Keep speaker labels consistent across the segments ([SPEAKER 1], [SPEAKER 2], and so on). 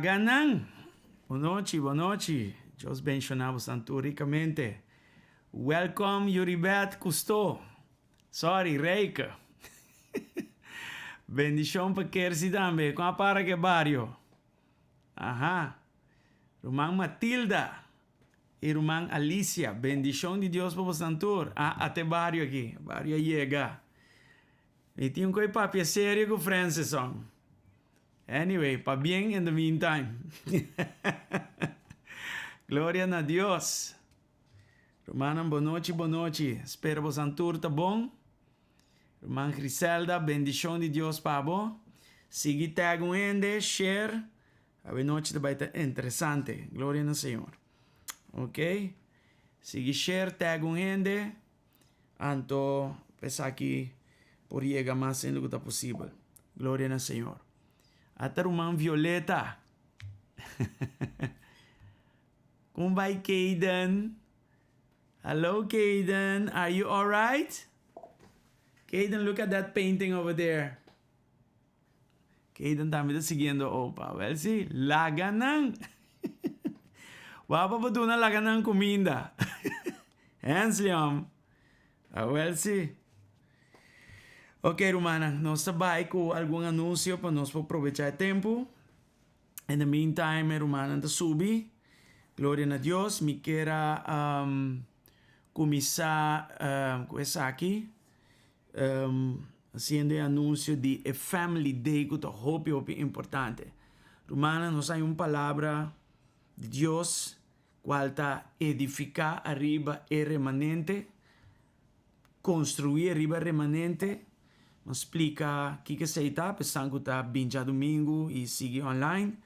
[SPEAKER 1] Laganang. Bonochi. Diyos bensyonado santo ricamente. Welcome, Yuribet Custo. Sorry, Reika. Bendición para Kersi también. ¿Cómo para que barrio? Ajá. Rumang Matilda. Y Rumang Alicia. Bendición de Dios para santo. Ah, até barrio aqui. Barrio llega. E tinha um coi papi sério com Francis song. Anyway, pa bien in the meantime. Gloria a Dios. Romana, boa noite, boa noite. Espero que você tá bom. Irmã Griselda, bendição de Deus para você. Siga tag um ende, share. A noite vai estar interessante. Glória ao Senhor. Ok? Siga share, tag um ende. Anto, pensar que por chegar mais em lo que é possível. Glória ao Senhor. Até irmã Violeta. Como vai, Caden? Hello, Caden. Are you alright? Caden, look at that painting over there. Caden também está seguindo. Opa, well, sí. Laganang. Wapa pa doon na laganang comida. Hands, Liam. Well, sí. Ok, Romana. Nós trabalhamos com algum anúncio para nós aproveitar o tempo. In the meantime, Romana está subindo. Glória a Deus. Me quero começar com essa aqui. Haciendo anúncio de a Family Day que é importante. Romana, nós temos uma palavra de Deus qual está edificar arriba e remanente, construir arriba remanente. Nos explica o que se está, pensando que está binja domingo e sigue online.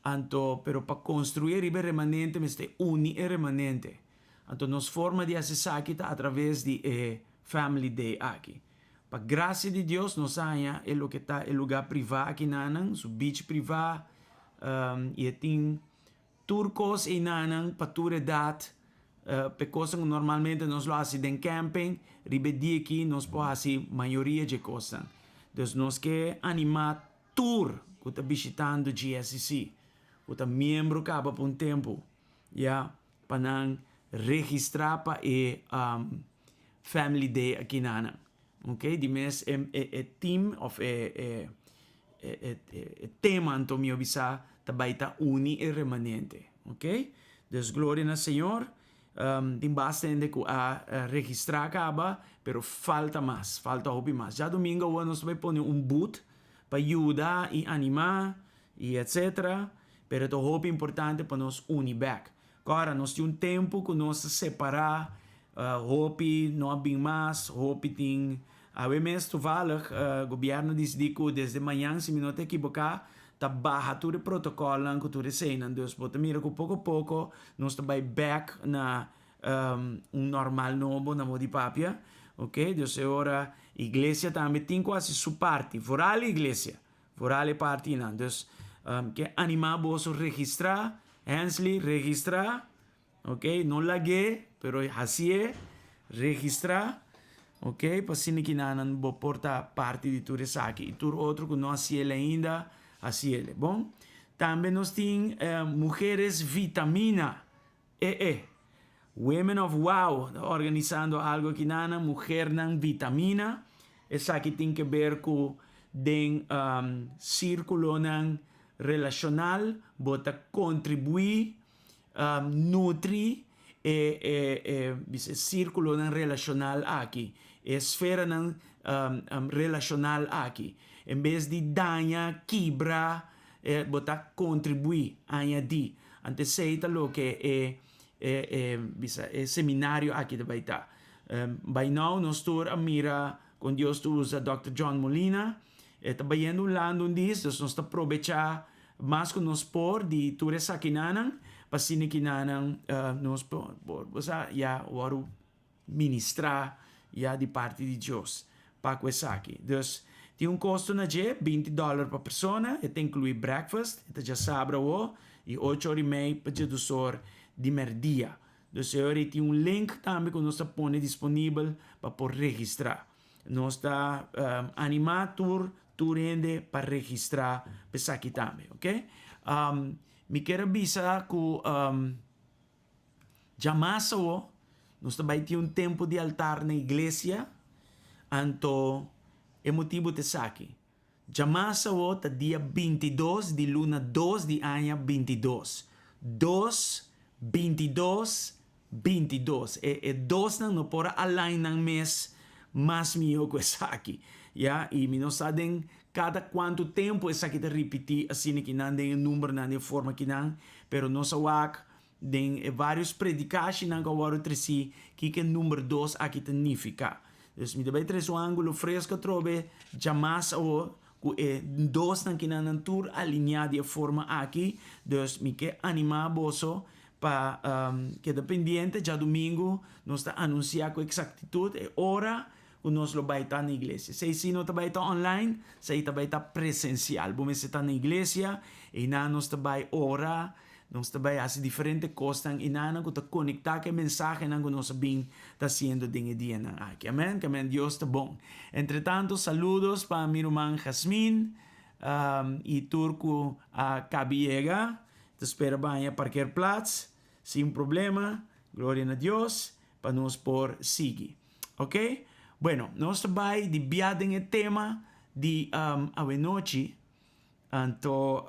[SPEAKER 1] Anto, pero para construir arriba remanente, mas te uni e remanente. Anto, nos forma de acessar aqui através de Family Day aqui. Para graça de Deus, nós sabemos é o que está o lugar privado aqui nanan, o beach privado, e tem turcos e nanan para toda idade, porque normalmente nós lo fazemos em camping, ribedi aqui nós podemos fazer maioria de coisas. Então, nós queremos animar tour que está visitando GSC, que está membro acaba por um tempo, para registrar para Family Day aqui nanan. Ok, di mes team of tema anto mio bisa tabaita uni e remanente. Ok, dus glória ao Senhor. Tem bastante que a registrar acaba, pero falta hobby mais. Já domingo nós vai pôr boot para ajudar e animar e etc. Pero é hobby importante para nós unir back. Agora nós temos tempo que nós separar. Hopi não bem mais, Hopi tem a vezes toevallig governo decidiu desde manhã se me não te equivocar tá barra todo o protocolo que tu recém então bota mira que pouco a pouco nós tá vai back na normal novo na modi papia, ok? Então agora igreja também tem quase sua parte fora a igreja fora a parte não então que animar vos registrar Hensley registrar, ok? Não lague pero assim é registrar, ok? Para se que não vou portar parte de tudo isso aqui. E tudo outro que não assim ele ainda, assim ele. Bom, também nós temos mulheres vitamina. Women of Wow, organizando algo que não, mulher não vitamina. Essa aqui tem que ver com den círculo não relacional, bota contribuir, nutri, círculo não relacional aqui, esfera não relacional aqui. Em vez de danha, quebra, botar contribuir, añadir. Anteceita lo que é seminário aqui de Baita. By now, nós estamos a mira com Deus tu usa Dr. John Molina. Está vendo lando disso, nós estamos aproveitar mais que nós por de tudo isso aqui nanan. Pasine kinanan nos ya waru ministrar ya de parte de Deus para coisa aqui. Dus tem custo na je $20 para persona, e inclui breakfast, e já sabe e 8h30 para jedusor de merdia. Dus agora tem link também que nós põe disponível para por registrar. Nós está animado rende para registrar para aqui também, ok? Me quero avisar que jamais nós também temos tempo de altar na igreja, então é motivo de aqui. Jamais está dia 22 de luna 2 de ano 22. 2, 22, 22. E 2 não pode além no mês mais meu que essa aqui. E nós sabemos cada quanto tempo essa aqui te repetir assim que não tem número não de forma que não, pero nós wak den vários predications ng kawaro tresi que número 2 aqui significa. Dus mi dabai tres o ângulo fresco trobe jamais o ku e dos ng kinanantur alinhado de forma aqui. Dus mi que anima boso pa queda pendiente já domingo nós está anunciar com exactitud e hora que nós lo vai estar na igreja. Se não está vai estar online, se está vai estar presencial. Vamos estar na igreja e na nós está vai orar. Nós também fazemos diferentes coisas e nada que conectar com a mensagem que nós bem está sendo dia a dia aqui. Amém? Que amém. Deus está bom. Entretanto, saludos para minha irmã Jasmine e turco a Cabiega. Te espero bem a qualquer plaats, sem problema. Glória a Deus para nós por seguir. Ok? Bueno, nós também diviadem o tema de a noite. Então,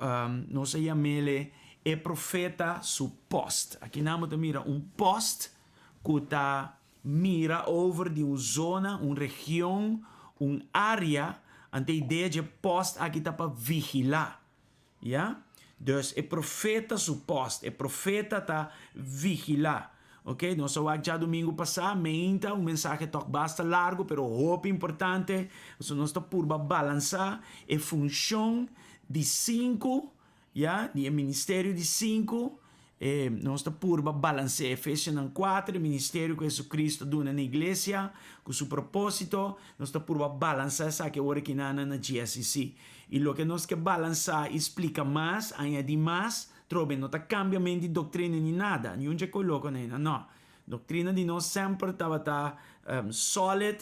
[SPEAKER 1] nós chamamos e profeta su post. Aqui namo te mira post que ta mira over de uma zona, uma região, área, ante a ideia de post aqui tá para vigilar. Ja? Dus e profeta su post, e profeta ta vigilar. Ok? Nós já domingo passado, meinta, mensagem toque basta largo, pero hope importante. Nós está por balançar a função de 5, de ministério de 5, nós está por balancear Efésios 4, o ministério que Jesus Cristo deu na igreja, com seu propósito, nós está por balançar essa que agora que na GSC. E o que nós quer balançar explica mais, añadir mais, trobe, não está cambiamento de doutrina nem nada, nenhum já coloca nela, não. Doutrina de nós sempre estava solid,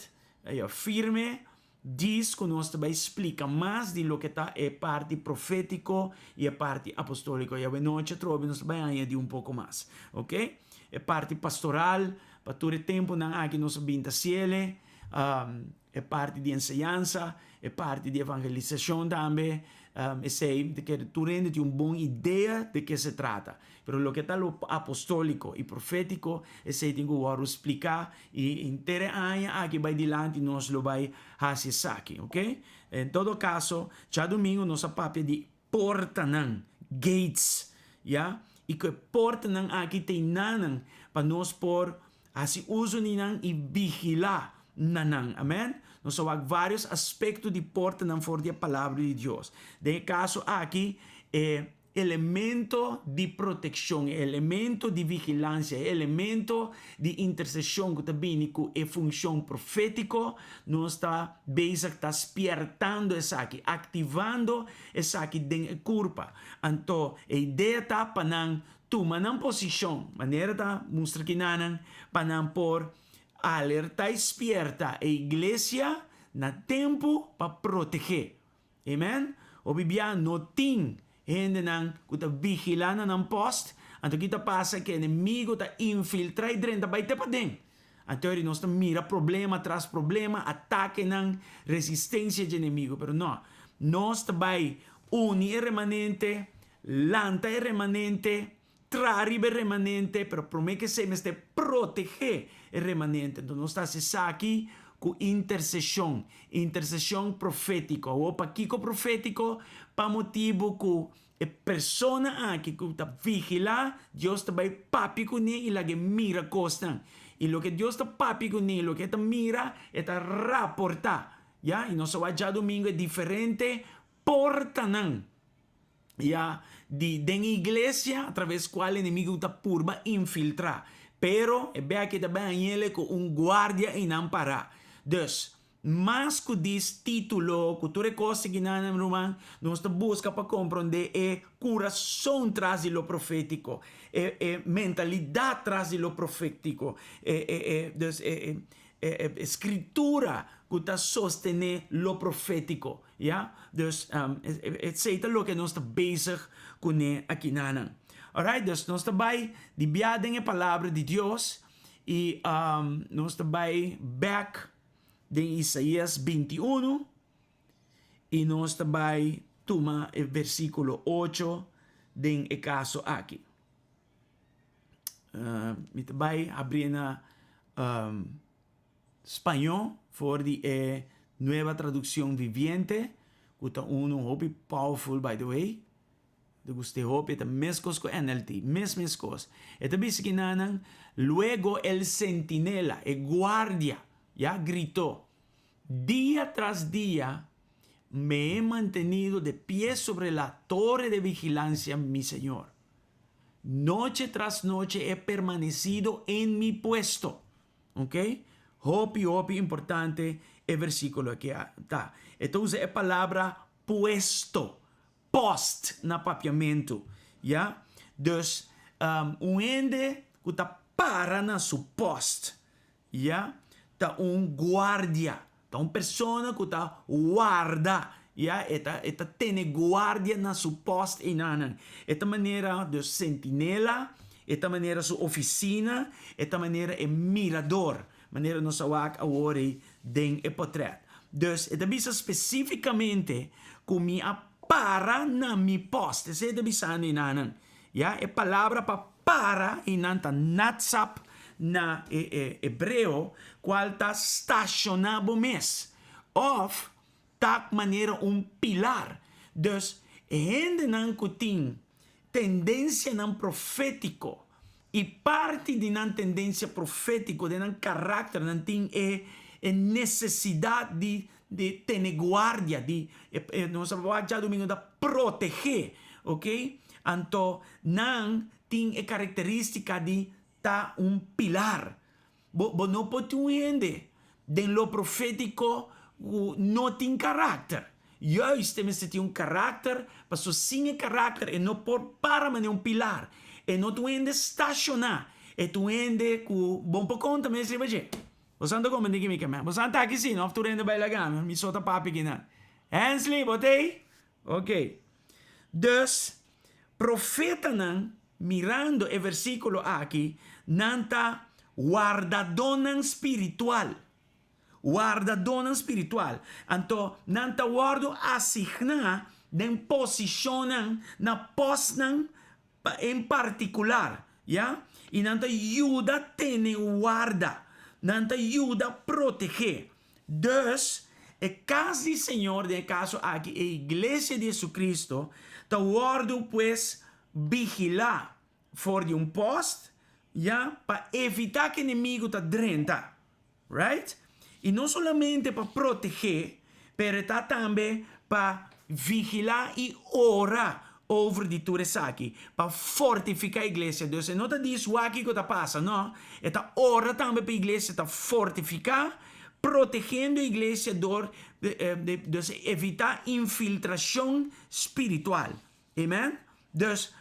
[SPEAKER 1] firme. Diz que nós também explica mais de lo que está é parte profético e a parte apostólico. E a noite trobe nós também añadir pouco mais, ok? É parte pastoral, para todo o tempo não aqui nós binta ciele, é parte de enseñança, é parte de evangelização também. Sei que tu rende uma boa ideia de que se trata. Pero lo que está lo apostólico e profético, sei que eu vou explicar e inteira año aqui vai dilante nós lo vai fazer aqui, ok? Em todo caso, já domingo nós papia de porta nan, gates, ja? E que porta nan aqui tem nanan para nós por assim uso ninan e vigilar nanan, amém? Nós temos vários aspectos de porta nan for a palavra de Deus. De caso aqui elemento de proteção, elemento de vigilância, elemento de intercessão que também é função profética, nós está bezig, está despertando essa aqui, ativando essa aqui dentro da curva. Então, a ideia está para tomar uma posição, maneira está mostrar que não, para por alertar esperta a igreja na tempo para proteger. Amém? O Bíblia não tem gente que está vigilando ng post, então kita passa que o inimigo está infiltrado dentro, vai ter para dentro. Então nós estamos mira problema atrás problema, ataque ng resistência do inimigo, pero não, nós também unir remanente, lanta remanente, trair remanente, pero promete que se me este proteger el remanente. Então nós estamos aqui com intercessão profética, ou para Kiko profético, para motivo que a persona aqui que está vigilando, Deus está bem papi com ele e lagi mira costa. E o que Deus está papi com ele, o que está mira, está raportar. Ja? E nós já domingo é diferente, porta não. Ja? De igreja, através do qual o inimigo está purba infiltrar. Pero, é bem que também ele com guardia e não parar. Dus, mas que diz título, que tu recosta que não, irmão, nós busca para compreender coração traz de lo profético, mentalidade traz de lo profético, escritura que está sostener lo profético, ja? Dus, etc. Lo que nós está bezig com aqui nanan. Alright, dus nós também dibiadem a palavra de Deus e nós também back de Isaías 21 e nós também toma o versículo 8 de caso aqui. Me também abrir na espanhol for de nova tradução viviente, que está hobby powerful by the way. De guste hope eta mescos ko NLT, mescos. Eta bisikinanan, luego el centinela, el guardia, ya gritó, día tras día me he mantenido de pie sobre la torre de vigilancia, mi Señor. Noche tras noche he permanecido en mi puesto. ¿Ok? Hopi, importante el versículo aquí está. Entonces, es palabra puesto. Post na papiamento. Ja? Dus, ende que está para na su post. Ja? Tá guardia. Tá persona que está guarda. Ja? Eta tiene guardia na su post inanan. Esta maneira de sentinela. Esta maneira su oficina. Esta maneira é mirador. Maneira no sawak awori den e portret. Dus, esta bisa especificamente com minha para na mi post. Esse é de bisano inanan. Ja, é palavra para inanta natsap na hebreu, qual tá stacionado mes. Of tak maneira pilar. Dus, hende nan kutin tendência nan profético e parte de nan tendência profético de nan caráter nan tin é necessidade de tener guardia, nós vamos já domingo da proteger, ok? Então, não tem a característica de tá pilar. Bo não pode entender, de lo profético não tem caráter. Juist, temos que ter caráter, mas sem caráter, e não por para manter pilar. E não tu ende estacionar, e tu ende com bom por conta, mas você Você anda como ninguém me quer. Você anda aqui sim, não tu rende bem legal, me solta papi aqui não. Hensley, botei? Ok. Dus, profeta não, mirando o versículo aqui, nanta guardadona espiritual. Guardadona espiritual. Então, nanta guardo asigna den posicionan na posnan em particular, ja? E nanta ajuda tene guarda. Nanta ajuda a proteger. Dus, é casi Senhor, de caso aqui, a igreja de Jesucristo, tá guardo, pues, vigilar for de post, ja, para evitar que o inimigo tá drenta, right? E não somente para proteger, mas tá também para vigilar e orar over die turesaki, para fortificar a igreja. Dus não tá diz o aqui que tá passa, não? É tá ora também para a igreja, tá fortificar, protegendo a igreja de evitar infiltração espiritual. Amen? Dus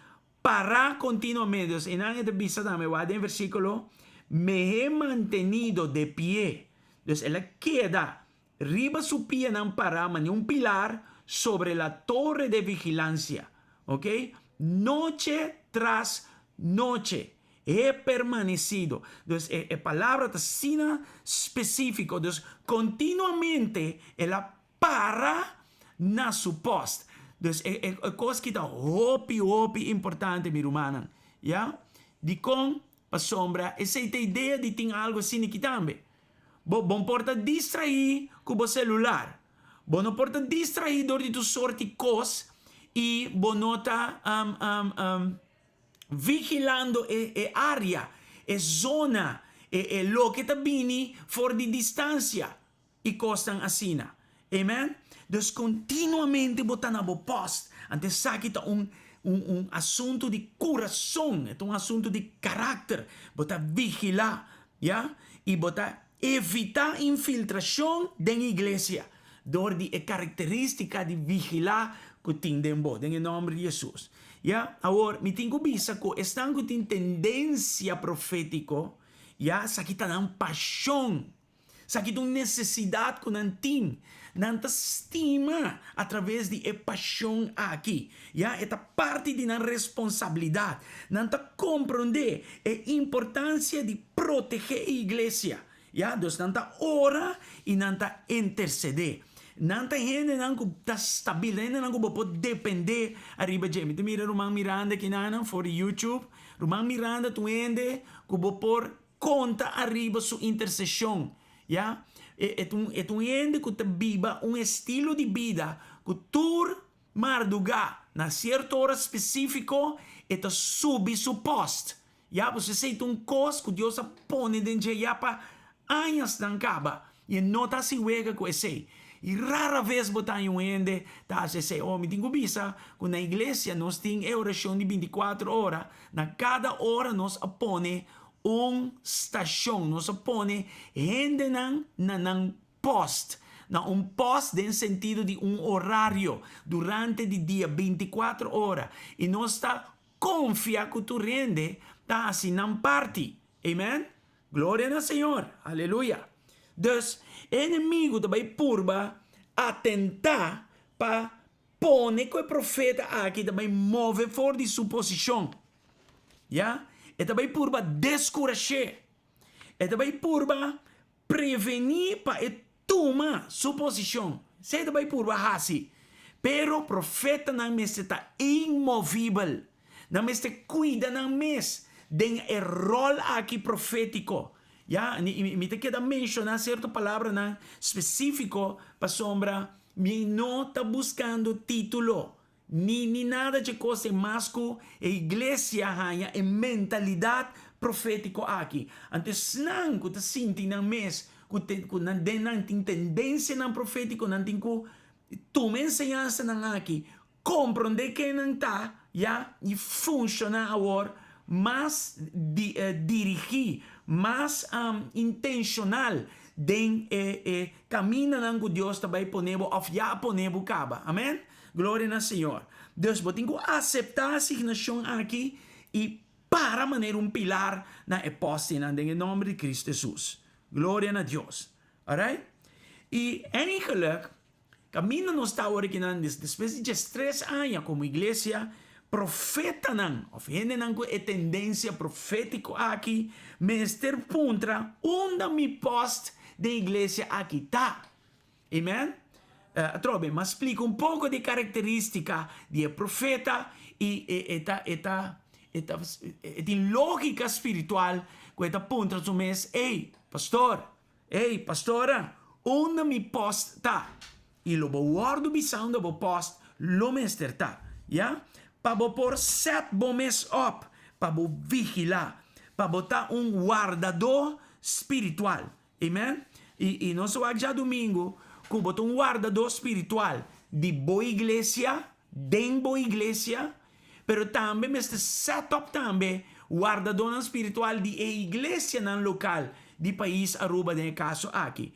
[SPEAKER 1] para continuamente, dus en esta vista también va en versículo, me he mantenido de pie. Dus ela queda, riba su pie nan para, un pilar sobre la torre de vigilancia. ¿Ok? Noche tras noche he permanecido. Entonces, palabra tasina específico. Entonces, continuamente, ela para na su post. Entonces, cosa que está hopi importante, mi hermana. ¿Ya? De con, pa sombra, essa ideia de ter algo assim aqui também. Bom porta distrair com o celular. Bom não porta distrair de tu sorte cos e bom nota vigilando a área, a zona, lo que está bini for de distância e costan assim. Amen? Dus continuamente botar na post. Antes sabe que assunto de coração, é assunto de caráter. Botar vigilar, ja? E botar evitar infiltração da igreja. Door die característica de vigilar que tem dentro, em nome de Jesus. Ja? Agora, me tenho vista que estão com tendência profética, ja? Sabe que está paixão. Sabe que necessidade que não tem. Não estima através de paixão aqui. Ja? Esta parte de responsabilidade. Não compreender a importância de proteger a igreja. Ja? Dus não ora e não interceder. Não gente não está stabil, não pode depender arriba de mim. Mira Román Miranda que não for YouTube. Román Miranda tu ende que por conta arriba sua intercessão. Ja? Tu ende que te viva estilo de vida que tur marduga na certa hora específico, eta subi su post. Ya, você sei um cos que Deus põe dentro de para anos não acaba. E não está se wega com esse. E rara vez botar um ende, tá se sei, oh, me tenho bisa, que na igreja nós temos oração de 24 horas, na cada hora nós põe estação, nós põe gente na post, na post no sentido de horário, durante o dia, 24 horas, e nós está confia que tu rende, tá assim, na parte, amen? Glória ao Senhor, aleluia. Dus, inimigo também purba a tentar para pôr que o profeta aqui também move fora de sua posição. Ja? E também purba descourager. E também purba prevenir para tomar sua posição. Se também purba assim. Pero o profeta não está imovível. Não está cuida não mes den rol aqui profético. Ya, me te queda mencionar certa palavra na específico para sombra, me não está buscando título, ni nada de coisa mais que a igreja ganha em mentalidade profético aqui. Antes não, que te sinti na mês, que não tem tendência na profético, não tem que toma ensinança na aqui, compreender que não está, ya, e funciona agora, mas dirigir, mais intencional den camina nang Deus também ponebo of ya ponebo caba. Amém? Glória ao Senhor. Deus botem que aceitar a asignação aqui e para maneira pilar na apóstila em nome de Cristo Jesus. Glória a Deus. Alright? E eigenlijk camina nos está originando después de 3 anos como igreja profeta não, of gente não com tendência profético aqui, mester puntra, onde me post da igreja aqui tá. Amen? Trobe, mas explica pouco de característica de profeta e lógica espiritual que esta puntra su mes, pastora, onde me post tá? E lo guardo bisão do post, lo mester tá, ja? Para por 7 meses op, para vigilar, para botar guardador espiritual. Amen? E nós já domingo, que botar guardador espiritual de boa igreja, de boa igreja, pero também este setup também guardador espiritual de igreja no local de país Aruba, de caso aqui.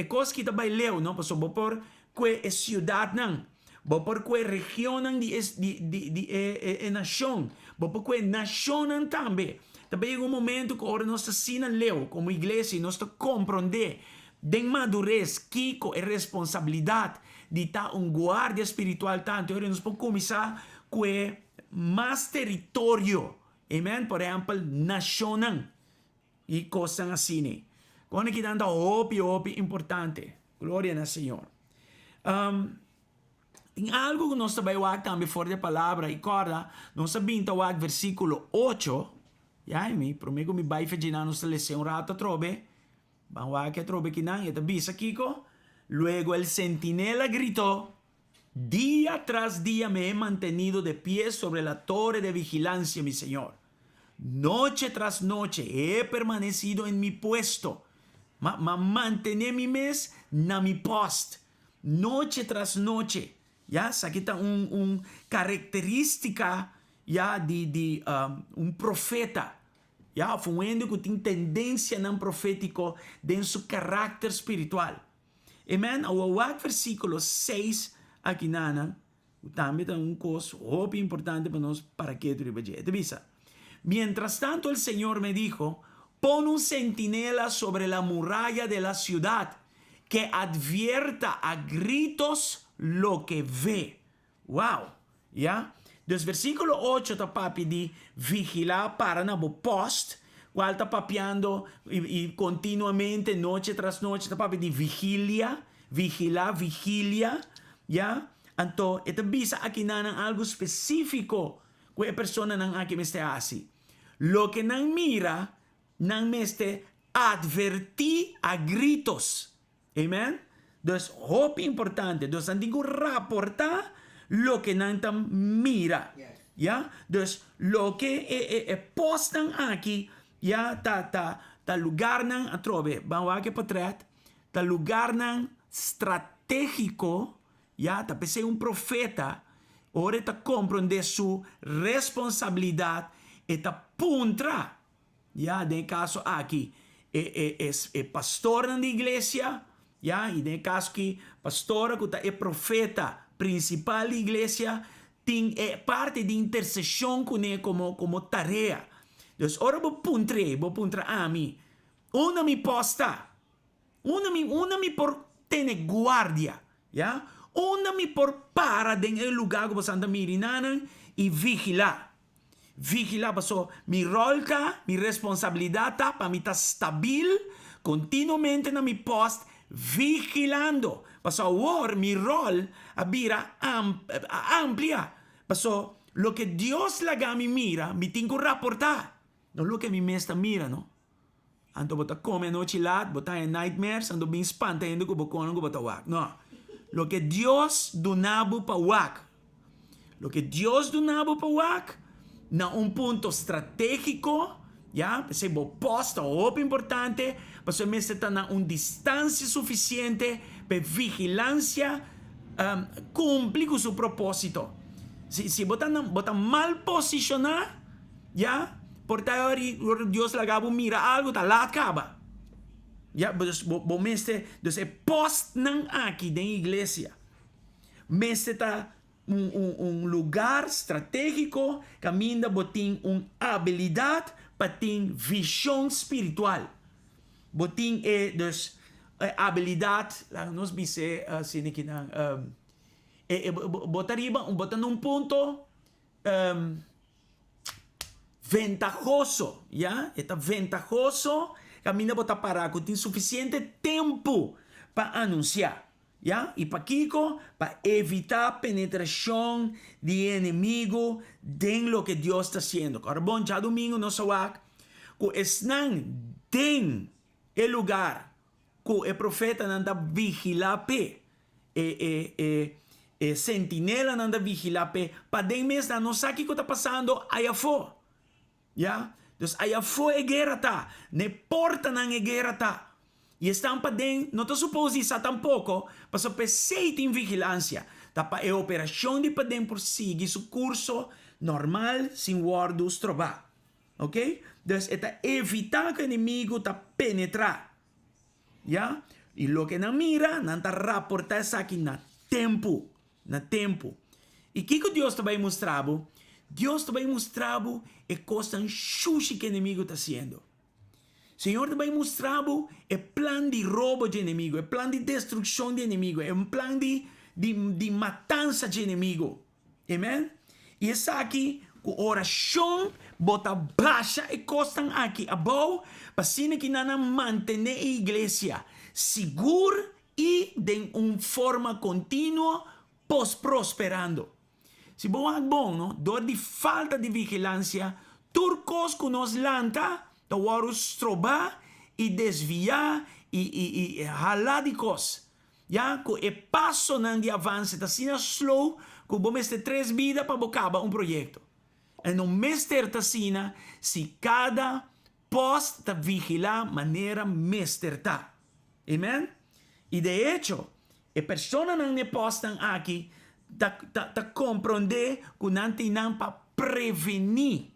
[SPEAKER 1] Coisa que também leu, não? Porque por que cidade não. Bo por que região de nação, bo por que nação também. Também é momento que ora nós assinam leu como igreja, nós compreender de madurez que é responsabilidade de estar guarda espiritual tanto, ora nós podemos começar com mais território, amen? Por exemplo, nação e coisas assim. Quando que dando opi importante, glória ao Senhor. Tem algo que nós também também fora da palavra e corda, nós sabemos versículo 8, ya, me prometo me vai fazer nós lição rato trobe, vamos que trobe que não, eta bisa kiko, luego el centinela gritó, día tras día me he mantenido de pie sobre la torre de vigilancia, mi Señor. Noche tras noche he permanecido en mi puesto, mantener mi mes na mi post, noche tras noche. Ya, aqui está característica ya de profeta. Ya, fuendo que tem tendência não profético em seu caráter espiritual. Amen? O versículo 6 aqui nana, também tem coisa muito importante para nós para que tu ribajete. Mientras tanto el Señor me dijo, pon un centinela sobre la muralla de la ciudad que advierta a gritos lo que ve. Wow, ¿ya? Dus versículo 8 está papi de vigilar para na post, cual está papiando y continuamente, noche tras noche, está papi de vigilia, ¿ya? Então, ito bisa aqui na algo específico que a persona nang aqui meste asi. Lo que nang mira, nang meste advertir a gritos. Amen? Dus, hoop importante. Dus, ang ko raporta lo que nanta mira. Ya? Dus lo que postan aqui, ya, ta lugar nan atrobe, bawa que patret, ta lugar nan estratégico, ya, ta pese un profeta, ora ta comprende su responsabilidad e ta puntra, ya, de caso aqui, pastor nan de iglesia, ya, e de caso que pastora que ta profeta principal de iglesia, tem parte de intercessão com ele como tarefa. Então, ora vou puntra a mim. Una me posta. Una me por ter guardia. Ya? Una me por para em lugar que você anda mirando e vigilar. Vigilar, passo, mi rolca, mi responsabilidade para mim estar stabil, continuamente na mi post, vigilando. Passo, agora mi rol abira amplia. Paso, lo que Dios la mi mira, me tengo que reportar. No lo que mi mesta mira, no? Ando bota come noche lat, bota en nightmares, ando bin espanta yendo que bocono que bota wak. No. Lo que Dios donabu pa wak. Lo que Dios donabu pa wak, na un punto estratégico, ya, se bo posta o importante, paso me está na un distancia suficiente per vigilancia cumplir con su propósito. Si botan mal posicionado, ya, por Dios la gabo mira algo, ta la acaba. Ya, bo meste, entonces post nan aquí de iglesia. Meste ta un lugar estratégico, camina botín una habilidad para tin visión espiritual. Botín dus habilidad, nos dice sini kinang botar num ponto ventajoso, ¿ya? Está ventajoso, camina botar para que tiene suficiente tiempo para anunciar, ¿ya? Y para Kiko, para evitar penetración de enemigo en lo que Dios está haciendo. Carbón, ya domingo no sabak, que están en el lugar que el profeta anda vigilape, sentinela anda vigilape, para den mes no sabe o que está passando aí afora. Ya? Dus aí afora é guerra tá, ne porta na guerra tá. E estão para den, não está suposto isso tampouco, para só perceber em vigilância. Tá para a operação de para den por seguir su curso normal, sem wordos trobar. Ok? Dus é evitar que o inimigo tá penetrar. Ya? E lo que não mira, não está raportar isso aqui na tempo. Na tempo. E o que Deus também mostrava? Deus também mostrava a coisa xuxa que o inimigo está fazendo. O Senhor também mostrava o plano de roubo de inimigo, o plano de destruição de inimigo, o plano de matança de inimigo. Amém? E isso aqui, com oração, bota baixa e costa aqui, abaixo, para que não mantenha a igreja segura e de uma forma contínua, prosperando. Se bom é bom, não? Dor de falta de vigilância, turcos que nos lanta, da warus trobar e desviar e ralar de coisas. Já, que é passo não de avanço, está sendo slow, que vamos ter 3 vidas para acabar um projeto. E não mester está sendo, se cada post está vigilar maneira mester tá. Amém? E de hecho, a pessoa não me postam aqui, tá compreender que não tem nada para prevenir,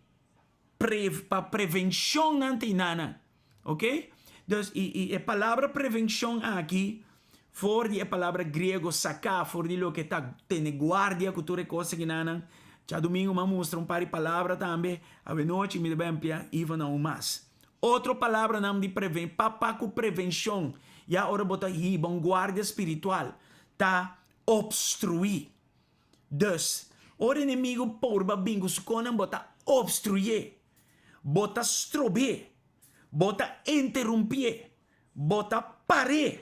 [SPEAKER 1] para prevenção não tem nada, ok? Então, e a palavra prevenção aqui, for de a palavra grego sacar, for de lo que tá tem guardia, cultura coisa que não, já domingo me mostra par de palavra também, a noite me deve ampliar e não mais. Outra palavra não de prevenção, e agora bota aí, bom guarda espiritual, tá obstruir. Dus, o inimigo porba bingo sukonan bota obstruir, bota strober, bota interromper, bota parar,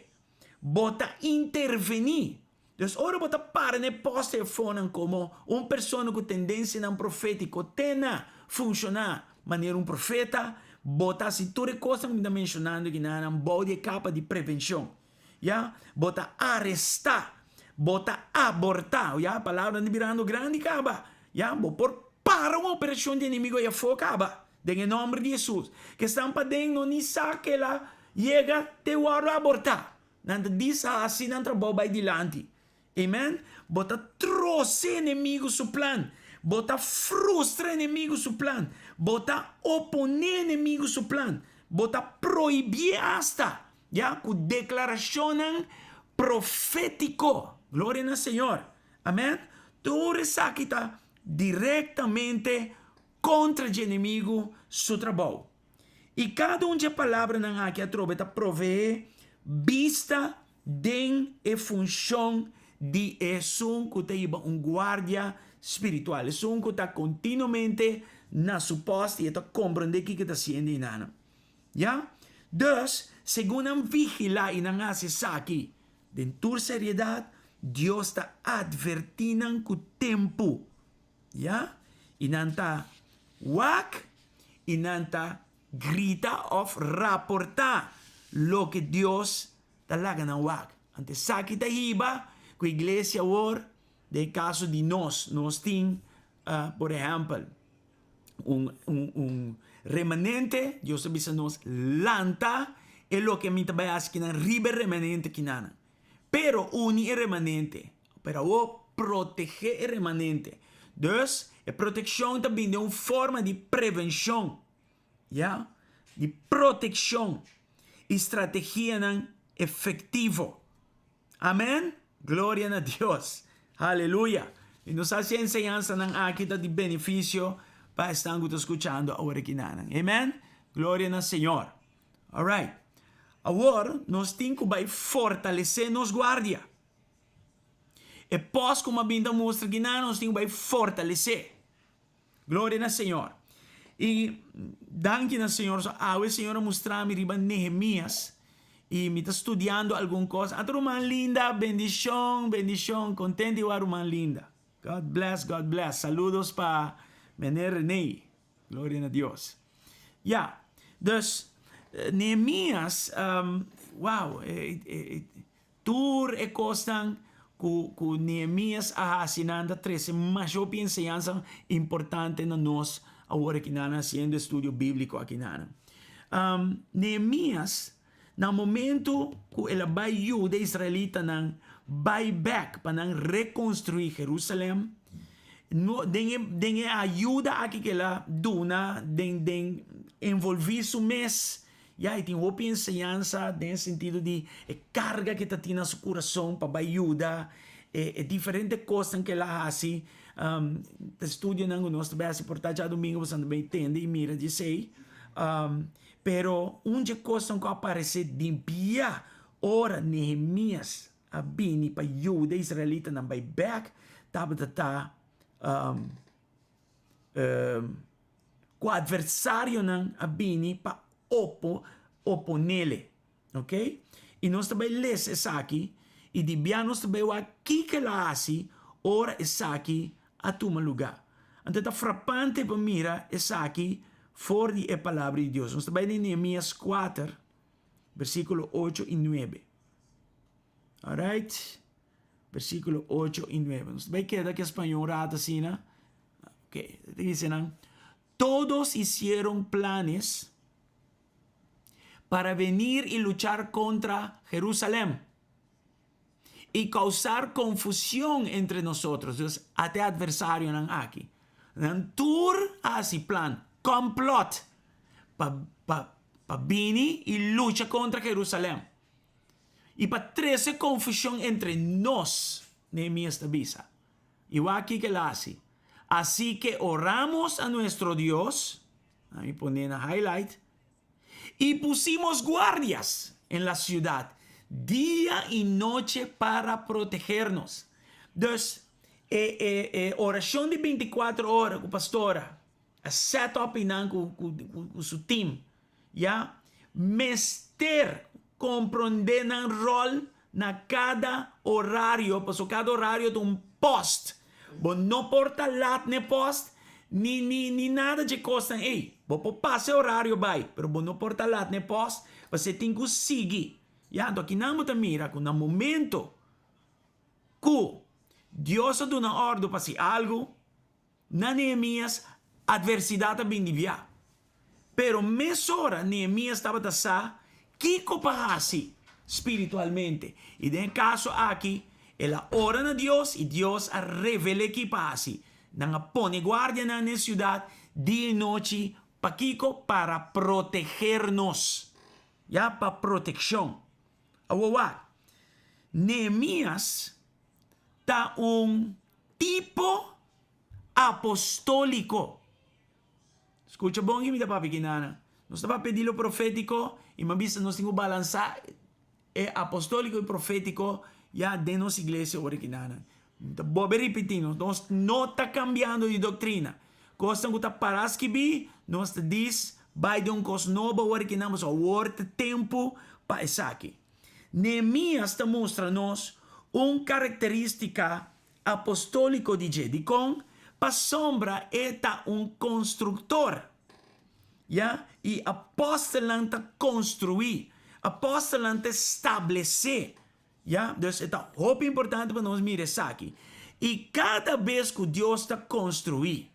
[SPEAKER 1] bota intervenir. Dus, ora bota para ne poste fonan como pessoa com tendência não profético tena funcionar maneira profeta, bota se tudo coisa que me está mencionando que não bode capa de prevenção, já, bota arrestar, bota abortar, ya, palavra de virando grande caba, ya, bo por para uma operação de inimigo e focaba, em nome de Jesus, que estão para dentro, não sabe lá, chega, te guarda abortar, não diz assim, não trabalha vai dilante, amen, bota trouxe inimigo su plan, bota frustra inimigo su plan, bota opone inimigo su plan, bota proibir hasta, ya, com declaração profético, glória ao Senhor, amém? Tu resakita diretamente contra o inimigo su trabalho. E cada de palavra na aqui a trobeta provee vista den e função de um que tem guardia espiritual, um que está continuamente na suposta e está compreendendo o que está sendo inana. Ja? Dus, segundo vigila e não hace aqui, dentro da seriedade, Deus está advertindo com o tempo. Ja? E não está wak, e não está grita of raportar lo que Deus está lagando wak. Antes aqui está hiba, com a igreja or, de caso de nós temos, por exemplo, remanente, Deus avisa nos lanta, é lo que me trabalha aqui na riba remanente que nana. Pero uni remanente, para o proteger remanente. Dus, a proteção também é uma forma de prevenção, ja? De proteção, estratégia efetivo. Amém? Glória a Deus. Aleluia. E nos hace enseñanza aqui de benefício para estar escutando agora aqui. Amém? Glória ao Senhor. Alright. Agora, nós temos que fortalecer nos guardia. E pós como a Bíblia mostra que nós temos que fortalecer. Glória ao Senhor. E danke ao Senhor, o Senhor mostrar-me riba Nehemias. E me está estudando alguma coisa. A irmã linda, bendição, contente a irmã linda. God bless. Saludos para Mené René. Glória a Deus. Ja, dus Nehemias, wow, tur e costan com Nehemias assinando 13 maior enseñanza importante na nós agora aqui haciendo estudio bíblico aqui Nehemias no momento que ele vai ajuda israelita nang buy back para reconstruir Jerusalém den ajuda aqui que ela duna den envolver su mês e tem outra enseñanza no sentido de carga que está tendo no seu coração para ajuda diferentes coisas que ela faz estudia nang nós também se portar já domingo você também entende e mira de sei pero onde coisa que aparece de pia ora Nehemias a bini para ajuda israelita na buy back tá com o adversário não abini para oponele, ok? E nós também lemos isso aqui e de bem nós também o aqui que ela assim ora isso aqui a toma lugar. Então tá frappante para mira isso aqui fora de a palavra de Deus. Nós também em Neemias 4 versículo 8 e 9. Alright? Versículo 8 e 9. Nós também queda que espanhol rata assim, né? Ok, dicen, todos hicieron planes para venir y luchar contra Jerusalén y causar confusión entre nosotros. Entonces, até adversario nan aquí. Nan tour así plan, complot pa venir y lucha contra Jerusalén. Y para traer confusión entre nos, Nehemías avisa. Y va aquí que la hace. Así que oramos a nuestro Dios, ahí ponen a highlight, y pusimos guardias en la ciudad, día y noche para protegernos. Dus, oración de 24 horas con pastora, a set up con su team, ya, mester, comprender el rol na cada horario, pues cada horario de un post. Bo não porta lat ne post, ni nada de costa. Ei, bo passa horário vai, pero bo não porta lat ne post, você tem que seguir. Ya, então aqui não mira, no momento que Deus dá uma ordem para si algo, na Neemias, adversidade bem divia. Pero mesora Neemias estava a sa, que copahasi espiritualmente. E nesse caso aqui, ela ora na Deus e Deus a revela que pasi. Nanga pone guardia na ciudad dia e noite para protegernos. Ya, para proteção. Awawa. Neemias está tipo apostólico. Escucha bom que me dá para pequenana. Nós estamos pedindo profético e uma vez nós temos que balançar apostólico e profético já de nossa igreja original. Vou repetindo, nós não está cambiando de doutrina. Costa que está paraskibi, nós diz, vai de coisa nova original, mas o tempo para isso aqui. Neemias está mostrando-nos uma característica apostólica de Jedicon, para sombra está construtor. Yeah? E apostolante construir, apostolante estabelecer. Yeah? Então, é muito importante para nós mirar isso aqui. E cada vez que Deus está construir,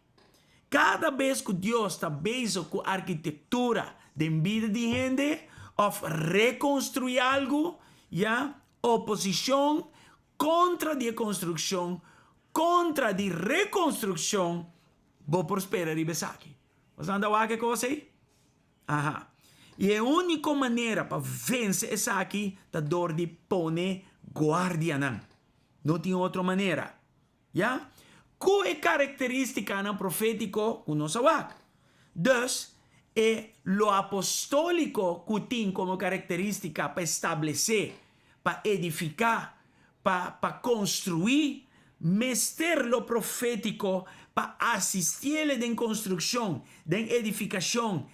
[SPEAKER 1] cada vez que Deus está busy com a arquitetura da vida de gente, ou reconstruir algo, yeah? Oposição contra a construção, contra a reconstrução, vou prosperar e isso aqui. Você anda a que coisa aí? Aha. E a única maneira para vencer isso aqui é dor de pôr guardia. Não tem outra maneira. Já? Qual é a característica profético que nós sabemos? Dus, é o apostólico que tem como característica para estabelecer, para edificar, para construir, mester lo profético para assistir em construção, em edificação,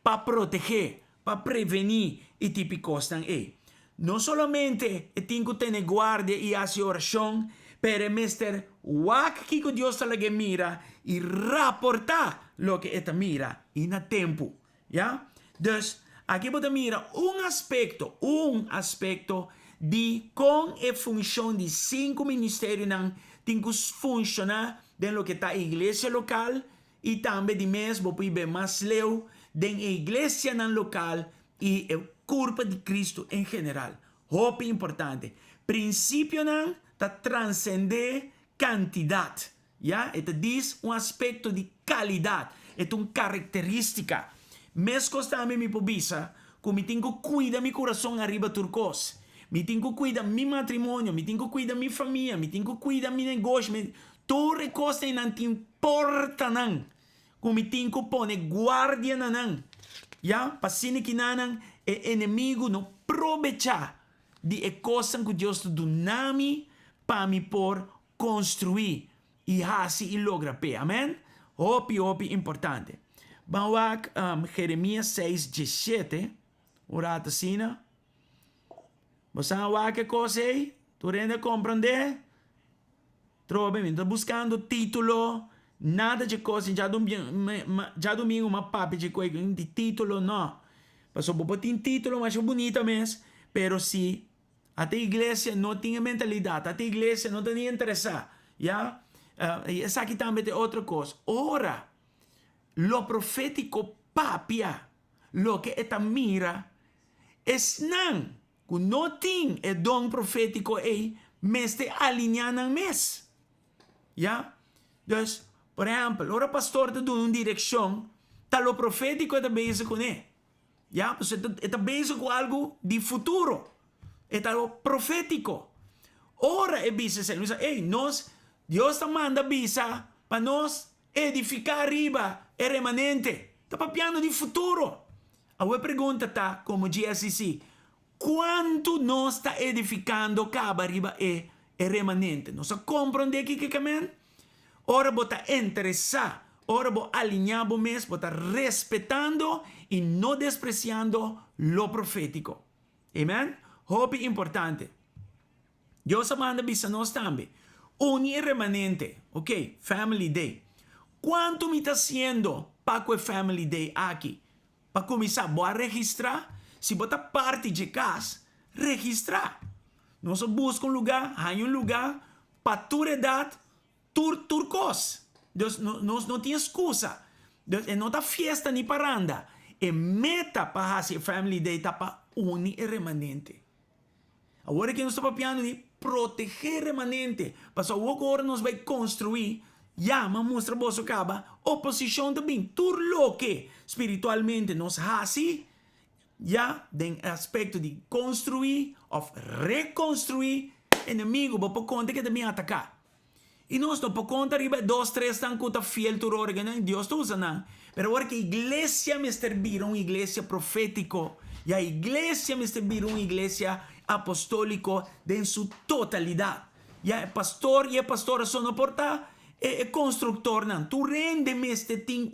[SPEAKER 1] para proteger, para prevenir e tipo coisa. Não somente tem que ter guarda e fazer oração, pero mester o que Deus está lá mira e rapportar lo que está mira e na tempo, ja? Dus aqui você mira um aspecto de com a função de 5 ministérios tem que funcionar dentro do que está a igreja local e também de mesmo pode ver mais leu dentro da igreja local e o corpo de Cristo em geral. Muito importante. Princípio está transcender quantidade. Ja? Este diz aspecto de qualidade. É uma característica. Mesmo também me pobisa, como tenho que cuidar meu coração arriba turcos. Me tenho que cuidar meu matrimônio, me tenho que cuidar minha família, me tenho que cuidar meu negócio. Toda coisa não te importa, não. Como tenho que pôr guardia, não. Ja? Para que não é inimigo não aproveitar de coisa que Deus te dá para me por construir e assim e logra. Amém? Hopi, importante. Vamos a Jeremias 6:17. Orata sina. Você vai que coisa aí? Tu rende compreender? Trobe, me estou buscando título, nada de coisa, já domingo uma papi de coisa, de título não. Passou por ter título, mas é bonito mesmo, pero se até a igreja não tinha mentalidade, até a igreja não tinha interessar, já? Essa aqui também é outra coisa. Ora, lo profético papia, lo que esta mira, es não, que não tem o dom profético aí, mas te alinhar na mes. Ja? Dus, por exemplo, ora pastor te dando uma direção, tá lo profético está bezig com ele. Ja? Pues está bezig com algo de futuro. Está lo profético. Ora é bisa, nós, Deus está manda bisa para nós edificar arriba, é remanente. Está papiando de futuro. A minha pergunta está, como GSC, quanto nós está edificando caba arriba é remanente? Nós compreende que caminho? Ora bota interessar, ora bo alinhar bo mes, bota respeitando e não despreciando lo profético. Amém? Hope importante. Deus manda bisa nós também. Unir remanente, ok? Family Day. Quanto me está haciendo para o Family Day aqui? Para começar, vou registrar. Se botar parte de casa, registrar. Nós buscamos lugar, hay um lugar para tua idade, turcos. Deus, nós não tem excusa. Deus, não tá festa nem paranda. É meta para a family day tá para unir o remanente. Agora que nós estamos piano de proteger o remanente, para agora nós vai construir, mas mostra você acaba, oposição também, tudo lo que espiritualmente nos hace, tem aspecto de construir ou reconstruir, inimigo, para conta que também atacar. E nós não podemos contar riba 2, 3 estão com fiel tu orga, não Deus tu usa não. Pero agora que a igreja me servir uma igreja profético, e a igreja me servir uma igreja apostólico em sua totalidade. E o pastor e a pastora são porta construtor não. Tu rende me tem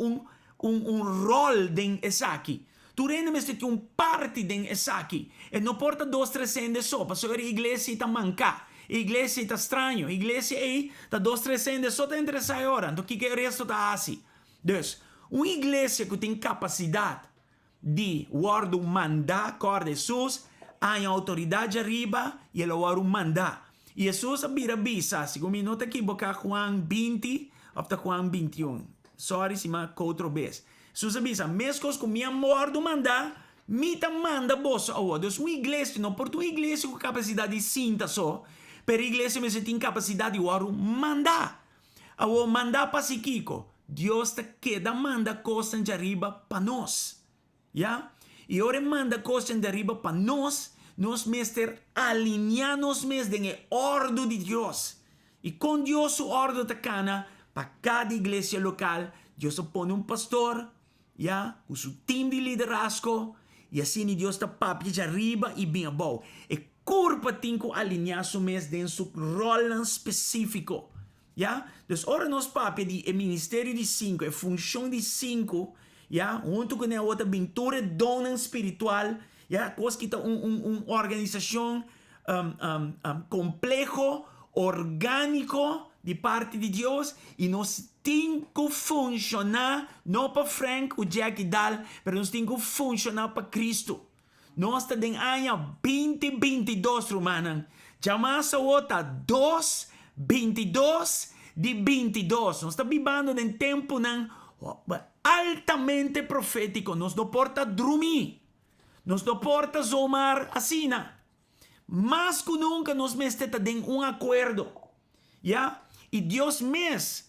[SPEAKER 1] rol den esaki. Tu rende me tem parte den esaki. E não porta 2, 3 anos só, para a igreja está mancar. A igreja está estranho, a igreja está 2, 3 anos só está interessada agora. Então, o que o resto está assim? Então, uma igreja que tem capacidade de guardar mandar, cor Jesus, há autoridade arriba e ela guarda mandar. E Jesus abira bisa, se como não está aqui, boca Juan 20, ou Juan 21. Sorry, se me outro vez. Jesus avisa, mescos com minha mordo mandar, mita manda bolsa. Então, uma igreja, não por uma igreja com capacidade de cinta só, per igreja me tem capacidade de mandar. Ao mandar para si Kiko, Deus te queda manda coisas de arriba para nós. Ya? E ora manda coisas de arriba para nós mestre alinhar-nos mesmo em ordem de Deus. E com Deus o ordem te cana para cada igreja local, Deus põe pastor, ya? Com seu time de liderazgo, e assim Deus te papi de arriba e bem bom. E corpo tem que alinhar-se mesmo dentro seu rol específico. Ja? Dus ora nos papi de ministério de 5, a função de 5, ja? Junto com a outra pintura dona espiritual, ja? Coisa que está organização complejo, orgânico de parte de Deus e nós temos que funcionar não para Frank ou Jack Dal, mas nós temos que funcionar para Cristo. Nós estamos em ano 2022, romana. Jamais a outra 22 de 22. Nós estamos vivendo em tempo altamente profético. Nós não porta dormir. Nós não porta zomar assim. Mas que nunca nós estamos em acordo. Yeah? E Deus mesmo,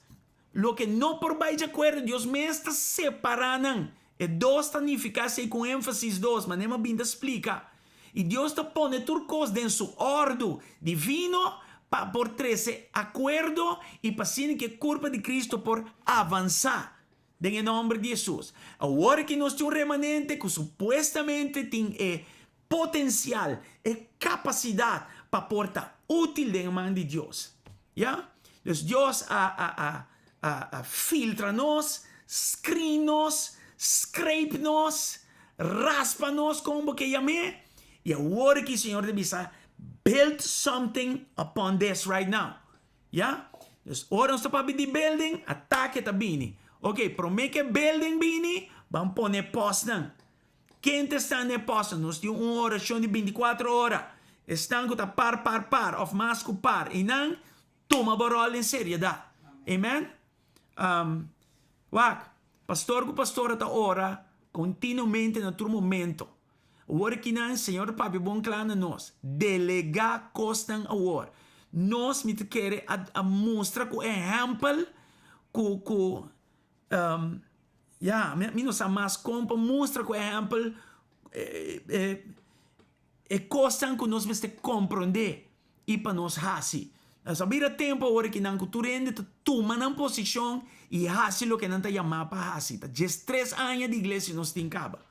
[SPEAKER 1] lo que não por baixo de acordo, Deus mesmo está separando. E dois significa com ênfase dois, mas nem bem explica. E Deus te põe turcos dentro de sua ordem divino para por trazer acordo e para assim que a curva de Cristo por avançar. Em nome de Jesus. Agora que nós temos um remanente que supostamente tem potencial e capacidade para portar útil em mão de Deus. Yeah? Então Deus filtra-nos, screen-nos, scrape-nos, raspa-nos, como que chamei. E agora que o Senhor deve build something upon this right now. Yeah? Então, ora nós estamos para pedir building, ataque está bem. Ok, promete que building bem, vamos pôr posto. Quem está no posto? Nós temos uma oração de 24 horas. Estão com par, of mais que par. E não, toma barulho em seriedade. Amen? Pastor com pastora está ora continuamente no outro momento. Agora que não, Senhor Papi, bom claro a nós. Delegar costan agora. Nós me queremos mostrar com exemplo, me não sabe mais como mostrar com exemplo, costan que nós temos que compreender e para nós fazer. Sabia tempo agora que não tu rende toma na posição e fazer o que não está chamado para fazer. Já 3 anos de igreja nós tem caba.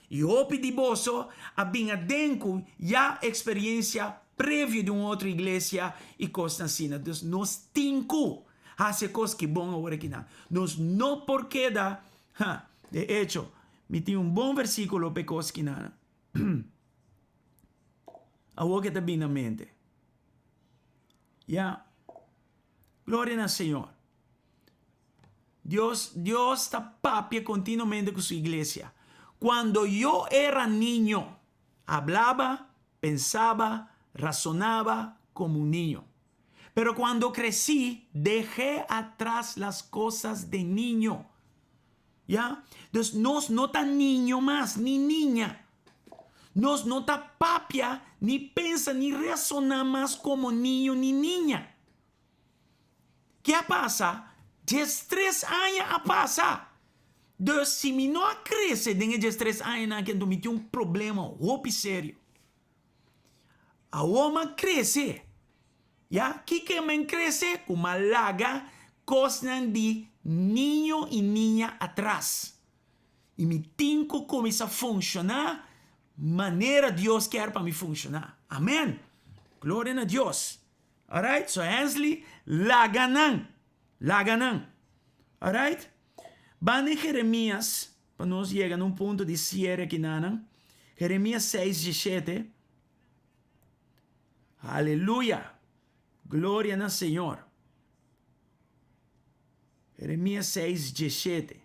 [SPEAKER 1] E eu pedi boso a bem adentro já experiência prévia de uma outra igreja e coisa assim. Então nós temos que fazer coisas que bom agora que não. Nós não porque da. De hecho, me tem bom versículo para coisas que não. Agora que está bem na mente. Ya. Glória ao Senhor. Deus está papia continuamente com sua igreja. Cuando yo era niño, hablaba, pensaba, razonaba como un niño. Pero cuando crecí, dejé atrás las cosas de niño. ¿Ya? Entonces, nos no tan niño más, ni niña. Nos no tan papia, ni pensa, ni razona más como niño ni niña. ¿Qué pasa? 13 años a pasar. Entonces, si mi no crece en 13 años, que me tiene un problema muy serio. A homem cresce. Ya, que me crece como uma laga cosnan de niño e niña atrás. E me tinco começa a funcionar maneira Deus quer para me funcionar. Amém. Glória a Deus. Alright? So, Hensley, laganan. Alright? Van em Jeremias, para nós chegar num ponto de cierre aqui, nanan. Jeremias 6:17. Aleluia. Glória ao Senhor. Jeremias 6:17.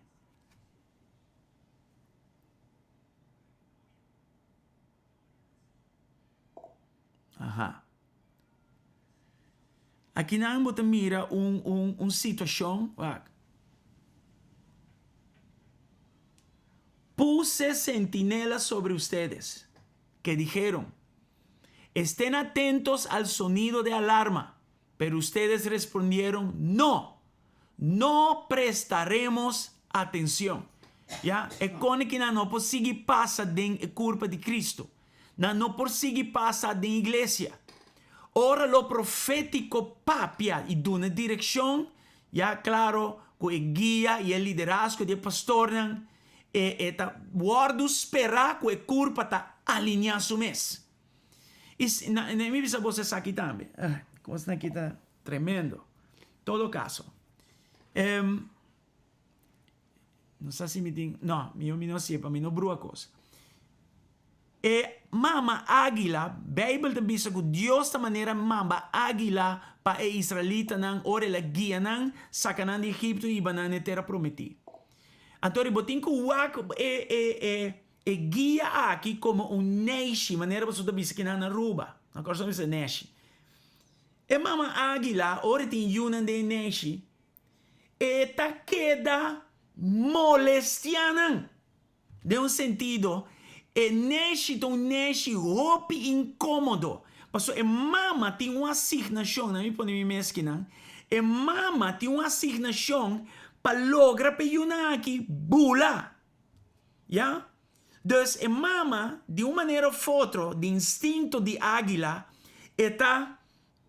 [SPEAKER 1] Ajá. Aqui não você mira situação. Puse sentinelas sobre ustedes, que dijeron, estén atentos al sonido de alarma. Pero ustedes respondieron, no prestaremos atención. ¿Ya? É que não consigo passar de culpa de Cristo. Não consigo passar de igreja. Ora, lo profético papia e dá direção, já claro, com a guia e o liderazgo do pastor, guardo esperar com a culpa tá alinhar su mês. E nem me precisa você aqui também. Coisa aqui tá tremendo. Todo caso. Não sei se me tem. Não, eu não sei, para mim não brua coisa. Mama águila, Bíblia também diz que Deus da maneira mama águila para a israelita não, ora ela guia não, sacanan de Egipto e banan na terra prometida. Então, botin que o guia aqui como neshi, maneira você também se que na ruba, a coisa é neshi. Mama águila, ora tem yunan de neshi, tá queda molestiana, de sentido. Neshi tem neshi roupi incômodo. Pastor, mama tem uma assignação, não me põe me mesquina. Mama tem uma assignação para lograr para yuna aqui bula. Ya? Dus mama de uma maneira ou outra, de instinto de águila, está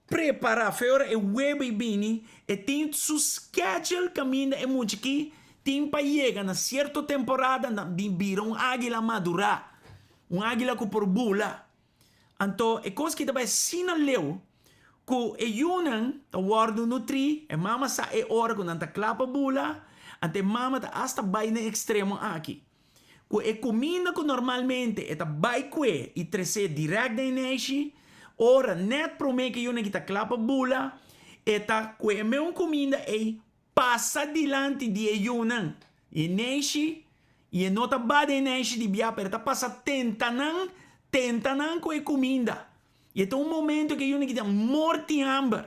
[SPEAKER 1] preparada para o web bini e tem seu schedule caminho e muito que tem para chegar na certa temporada de vir águila madurar. Águila que por bula. Então, é coisa que também sinaleu que é yunan, tá guardo no tri, e mama sa é hora quando tá clapa bula, ante mama tá hasta vai no extremo aqui. Que é comida que normalmente é tá vai que e trece direto da neshi, ora net promete que yunan que tá clapa bula, é tá que é meu comida é passa adiante de yunan. E neshi e não tá bade neshi de bia, pero tá passa tentanan com a comida. E é um momento que yunan que tá morte e hambre.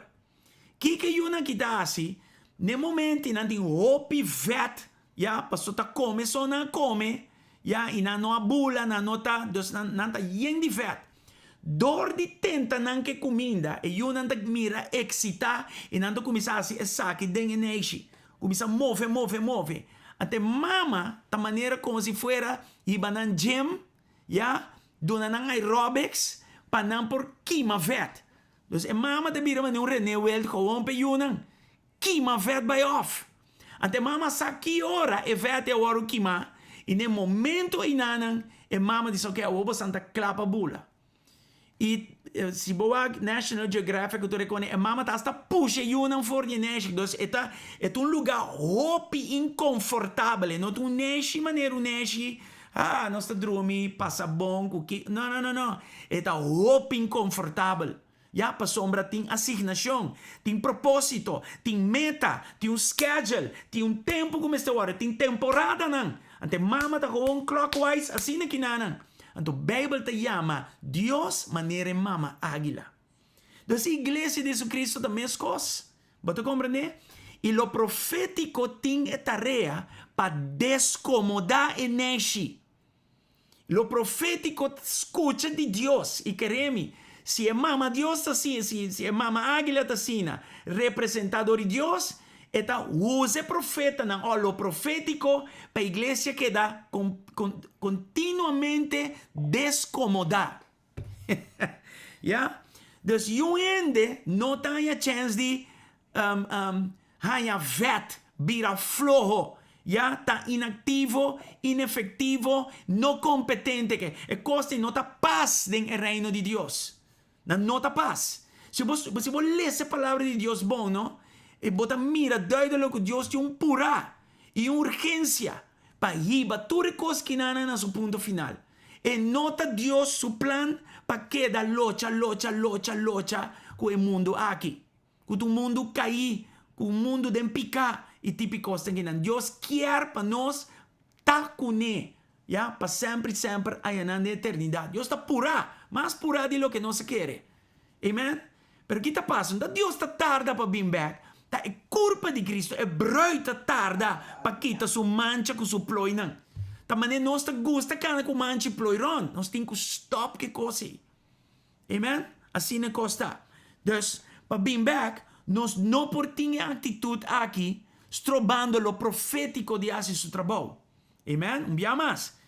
[SPEAKER 1] Que yunan que tá assim, no momento não tem hopi vet, já passou tá come só não come, já e não a bula, não tá, dus não tá yen de vet. Dor de tentanan que comida, e yunan tá mira excita e não tá começar assim, é saque den neshi, começa a move. Até mama, da maneira como se fuera iba na gym, ya, dona nang aerobics, pa nang por kima vet. Dus mama te bira man René Weld gewoon pe yunang. Kima vet by off. Até mama sa que hora e vet e hora kima. E no momento inanang, mama diz ok, eu vou santa clapa bula. E se boa National Geographic tu recone mama tá hasta puxa yunang for de neshi, dus é lugar hopi inconfortável, não tu neshi maneiro neshi, nós tá dormi passa bom que não, é hopi inconfortável. Já para sombra tem assignação, tem propósito, tem meta, tem schedule, tem tempo como esta hora, tem temporada não. Ante mama tá com clockwise assim aqui não. Então, Bíblia te chama Deus maneira mama águila. Então, a igreja de Jesucristo também é coisa. Você compreende? E o profético tem a tarefa para descomodar energia. O profético escuta de Deus e queremos. Se é mama Deus assim, se é mama águila assim, representador de Deus, então use profeta, o profético para a igreja queda continuamente descomodar. Yeah? Então, um ende não tem a chance de vira flojo. Ya está inactivo, inefectivo, no competente, que é coisa de nota paz no reino de Deus. Não está paz. Se você ler a palavra de Deus bom, não? E você mira duidelijk que Deus tem pura e urgência para ir para tudo coisa que não na seu ponto final. E nota Deus seu plan para que da locha com o mundo aqui. Com o mundo cair, com o mundo de picar. E típicos que Deus quer para nós estar com Ele, ya, para sempre, aí na eternidade. Deus está pura, mais pura de lo que nós quer. Amen? Pero o que está passando? Deus está tarda para vir back. É culpa de Cristo, é bruta tarda para quitar sua mancha com sua ploi. Da maneira nós gosta cana com mancha e ploi ron. Nós temos que stop que coisa. Amen? Assim é costa. Então, para vir back, nós não por ter atitude aqui, strobando lo profético de hacer su trabajo. Amen. Un día más.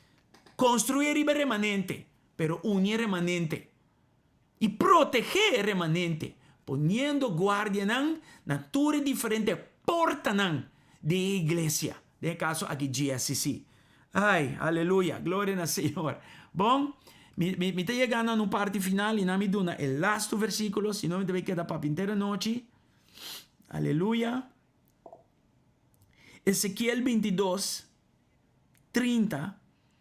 [SPEAKER 1] Construir el remanente, pero unir remanente. Y proteger el remanente, poniendo guardia en natura diferente portan de iglesia. De caso aquí GSCC. Ay, aleluya. Gloria al Señor. Bom, me está llegando a una parte final y no me duna el last versículo, si no me debe quedar para pintar noche. Aleluya. Ezequiel 22, 30,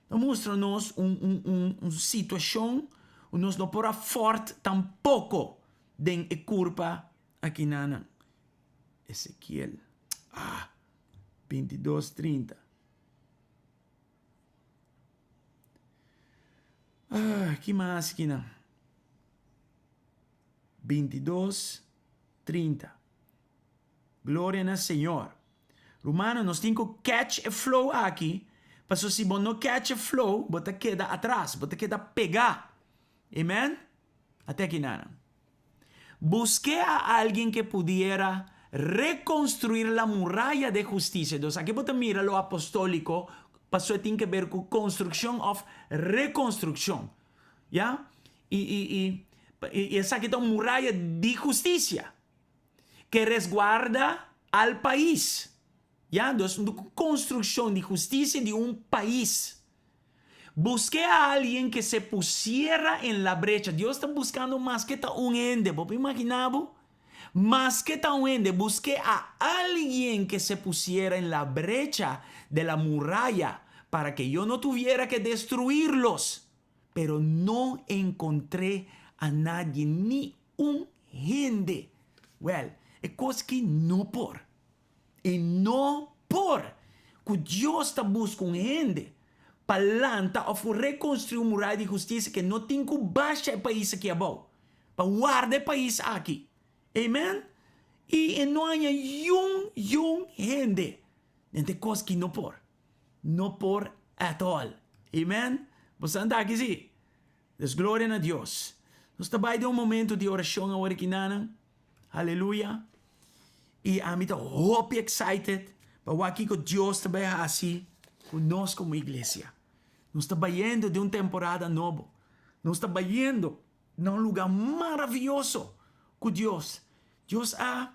[SPEAKER 1] mostra-nos uma situação, nós não porá forte tampouco de culpa aqui na Ezequiel 22, 30. Que mais aqui na 22, 30. Glória ao Senhor. Romano, nós temos que catch a flow aqui. Mas se você não catch a flow, você queda atrás, você queda pegar. Amen? Até aqui nada. Busquei a alguém que pudiera reconstruir a muralha de justiça. Então, aqui você mira o apostólico, passou tem que ver com construção of reconstrução. Yeah? E essa aqui é uma muralha de justiça que resguarda al país. Ya, entonces, construcción de justicia de un país. Busqué a alguien que se pusiera en la brecha. Dios está buscando más que un ende. ¿Vos imaginabas? Más que un ende. Busqué a alguien que se pusiera en la brecha de la muralla para que yo no tuviera que destruirlos. Pero no encontré a nadie, ni un ende. Well, es cosa que no por. E não por que Deus está buscando gente para lançar ou reconstruir uma muralha de justiça que não tem que baixar o país aqui abaixo, para guardar o país aqui. Amen? E não há gente. Tem coisas que não por at all. Amen? Você anda aqui, sim? Desglória a Deus. Nós estamos em momento de oração agora aqui, aleluia. E a mim está hope excited para o que Deus está assim conosco como igreja. Nós estamos indo de uma temporada nova. Nós estamos indo num lugar maravilhoso com Deus. Deus há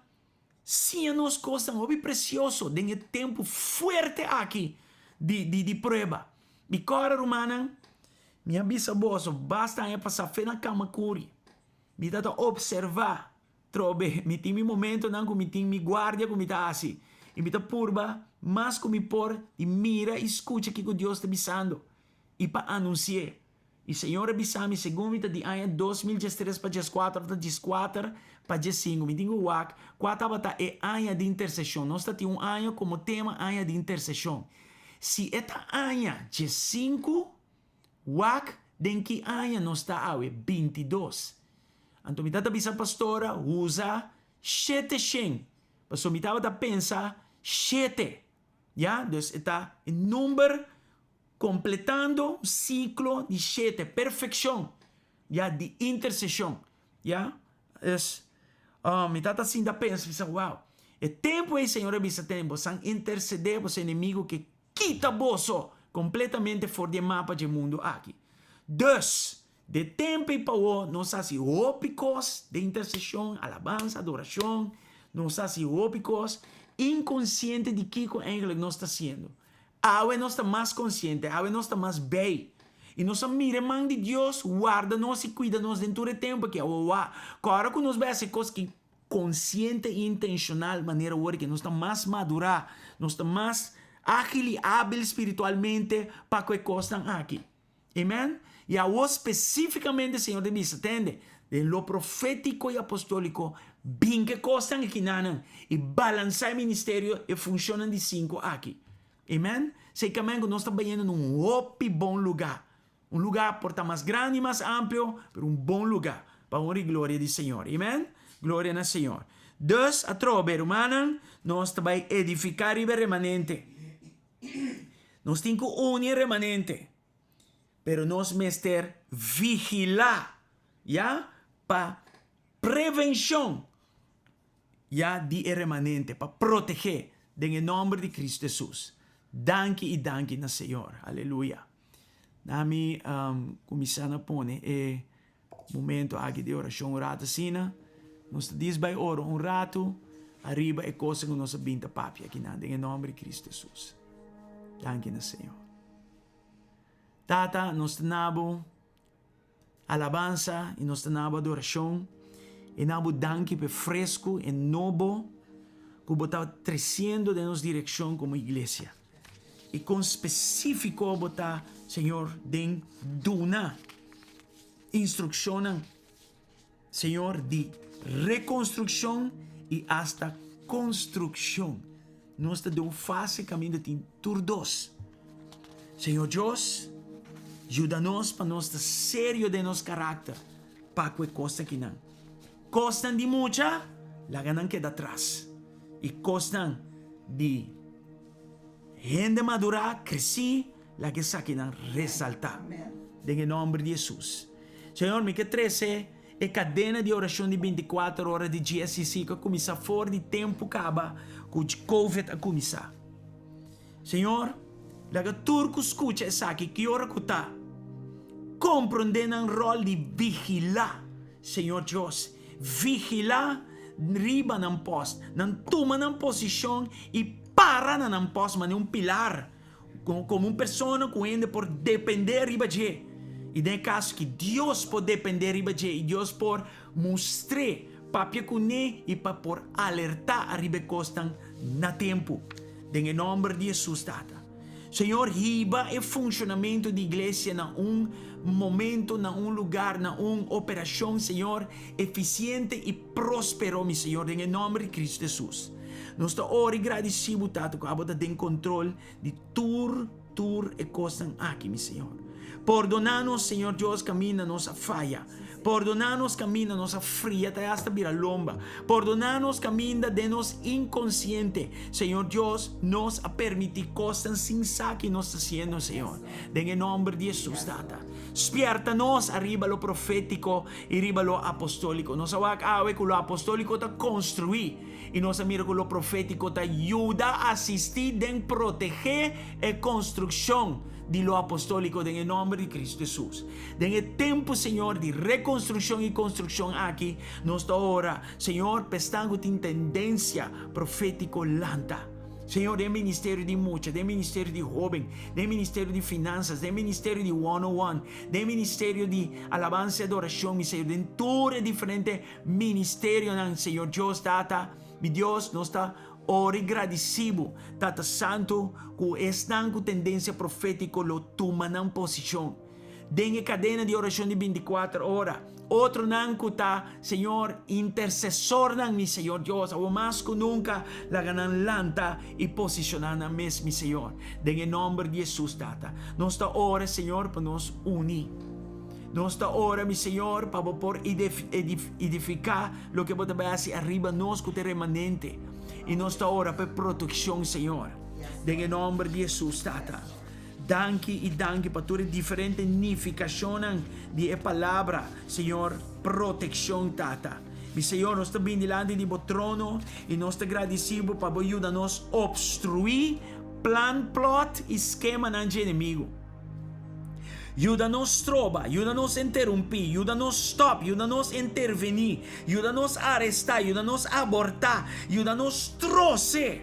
[SPEAKER 1] nos coisas muito preciosas de tempo forte aqui de prova. Mi cara romana, minha bisavó, basta passar fé na cama curi. Me dá observar. Trobe, mi tem momento não que mi tem mi guardia como está assim. E mi tá purba, mas como por e mira e escuta que Deus está avisando. E para anunciar. E Senhor avisame segundo de ano 2013 para 2014, para 2014 para 2015. Mi tem o WAC, 4 é ano de intercessão. Nós temos um ano como tema ano de intercessão. Se esta ano 2015, WAC Den que año nos está awe 22. Anto mi tata bisa pastora usa 7 shen. Paso mi tata pensa 7. Ya, dus está en número completando un ciclo de 7, perfección, ya, de intercesión, ya, es, mi tata sin da pensa, dice, wow, el tiempo es, Señor, bisa tempo, san interceder por ese enemigo que quita bozo completamente fuera de mapa del mundo aquí. Dus, de tempo y pao, nos hace ópicos de intercesión, alabanza, adoración, nos hace ópicos, inconsciente de qué eigenlijk nos está haciendo. Ahora no está más consciente, ahora no está más bem. E nós mira mão de Deus, guarda-nos e cuida-nos dentro do tempo que agora que nós vamos fazer coisas que consciente e intencional, maneira hoje que nós estamos mais madurar, nós estamos mais ágil e hábil espiritualmente para que costam aqui. Amém? E agora especificamente, Senhor de mim, entende? De lo profético e apostólico, bem que costam aqui nanan e balançar o ministério e funcionam de 5 aqui. Amém? Sei que nós estamos vendo num bom lugar. Um lugar por estar mais grande e mais amplo, mas um bom lugar. Para honra e glória do Senhor. Amém? Glória ao Senhor. Dus, a trobe humana, nós também edificar o remanente. Nós temos que unir o remanente. Pero nós mester vigilar, já? Para prevenção, já? De remanente, para proteger. Em nome de Cristo Jesus. Danke e danke na Senhor. Aleluia. Nami começando a pôr momento aqui de oração, um rato assim. Nós diz by oro, um rato, arriba é coisa que nós binta papi aqui na, em nome de Cristo Jesus. Danke na Senhor. Tata, nós tenamos alabança e nós tenamos adoração. E nós danke por fresco e novo que botar crescendo de nossa direção como igreja. E com específico botar, Senhor, den duna instrução, Senhor, de reconstrução e hasta construção. Nós te damos fase caminho de turdos. Senhor Deus, ajuda-nos para nós estar sério de nosso caráter, para que costa que não. Costam de muita, la ganan queda atrás. E costam de gente madura, crescer, la que saquem ressaltar. Em nome de Jesus. Senhor, me que 13 é cadena de oração de 24 horas de GSC que começa fora de tempo acaba com o COVID a começar. Senhor, la que turco escuta essa aqui que hora que está compreendendo o rol de vigilar, Senhor Deus, vigilar riba ng post, nang tuma ng posisyon e para na ng post man yung pilar como uma pessoa que ainda por depender riba de e nesse caso que Deus pode depender riba de e Deus por mostrar papia kune e para por alertar a riba costan na tempo em nome de Jesus tata. Senhor, riba é funcionamento da igreja na momento, na lugar, na operação, Senhor, eficiente e próspero, meu Senhor, em nome de Cristo Jesus. Nós estamos ora e agradecidos, Tato, que a tem controle de tur e coisas aqui, meu Senhor. Perdonar-nos, Senhor Deus, camina nossa falha. Perdonar-nos, camina nossa fria, até hasta vira lomba. Perdonar-nos, camina de nós inconsciente. Senhor Deus, nos a permitir coisas sem saque nós está haciendo, Senhor. Em nome de Jesus, Tata. Despierta-nos arriba lo profético e arriba lo apostólico. Nos awak awe que lo apostólico está construir. E nós mira que lo profético está ajuda a assistir em proteger e construção de lo apostólico em nome de Cristo Jesus. Em tempo, Senhor, de reconstrução e construção aqui, nós está ora, Senhor, pestando tem tendência profético lanta. Senhor, de ministério de mucha, de ministério de jovem, de ministério de finanças, de ministério de one-on-one, de ministério de alabança e adoração, mi Senhor, de todo diferente ministério, Senhor Deus, Tata, mi Deus, nós está ora agradecido, Tata Santo, que estão com tendência profética, lo toma na posição. Dengue cadena de oração de 24 horas. Outro não que está, Senhor, intercessor não, mi Senhor Deus, o mais que nunca, la ganan lanta e posicionar na mesma, mi Senhor. Em nome de Jesus, Tata. Nós está ora, Senhor, para nos unir. Nossa ora, mi Senhor, para por edificar lo que você vai fazer arriba nós com o remanente. E nossa ora para proteção, Senhor. Em nome de Jesus, Tata. Danke para tua diferente nificação de palavra, Senhor, proteção, Tata. Mi Senhor, nós estamos diante de trono e nós estamos agradecidos para ajudar-nos a obstruir plan, plot e esquema do inimigo. Ajuda-nos troba, ajuda-nos interromper, ajuda-nos stop, ajuda-nos intervenir, ajuda-nos arrestar, ajuda-nos abortar, ajuda-nos troce,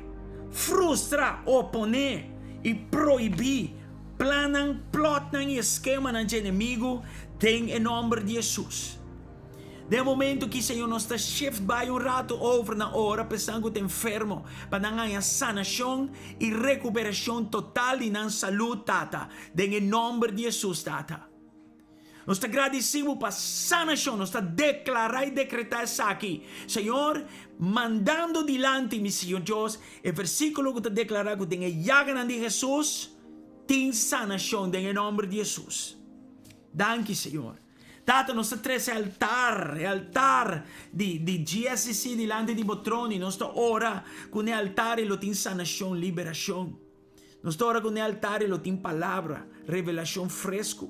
[SPEAKER 1] frustrar, oponer e proibir planan, plotan e esquema do inimigo em nome de Jesus. De momento que Senhor nos está shift by rato over na hora, pensando que enfermo, para ganhar sanação e recuperação total e na saúde, Tata. Em nome de Jesus, Tata. Nós está agradecemos para sanação, nós está declarar e decretar isso aqui. Senhor, mandando dilante, meu Senhor Deus, o versículo que está declarado que tem a llaga de Jesus, tem sanação em nome de Jesus. Danke, Senhor. Tata, nós temos altar de GSC diante de trono, nós ora com o altar e lo tem sanação, liberação. Nós ora com o altar e lo tem palavra, revelação fresco.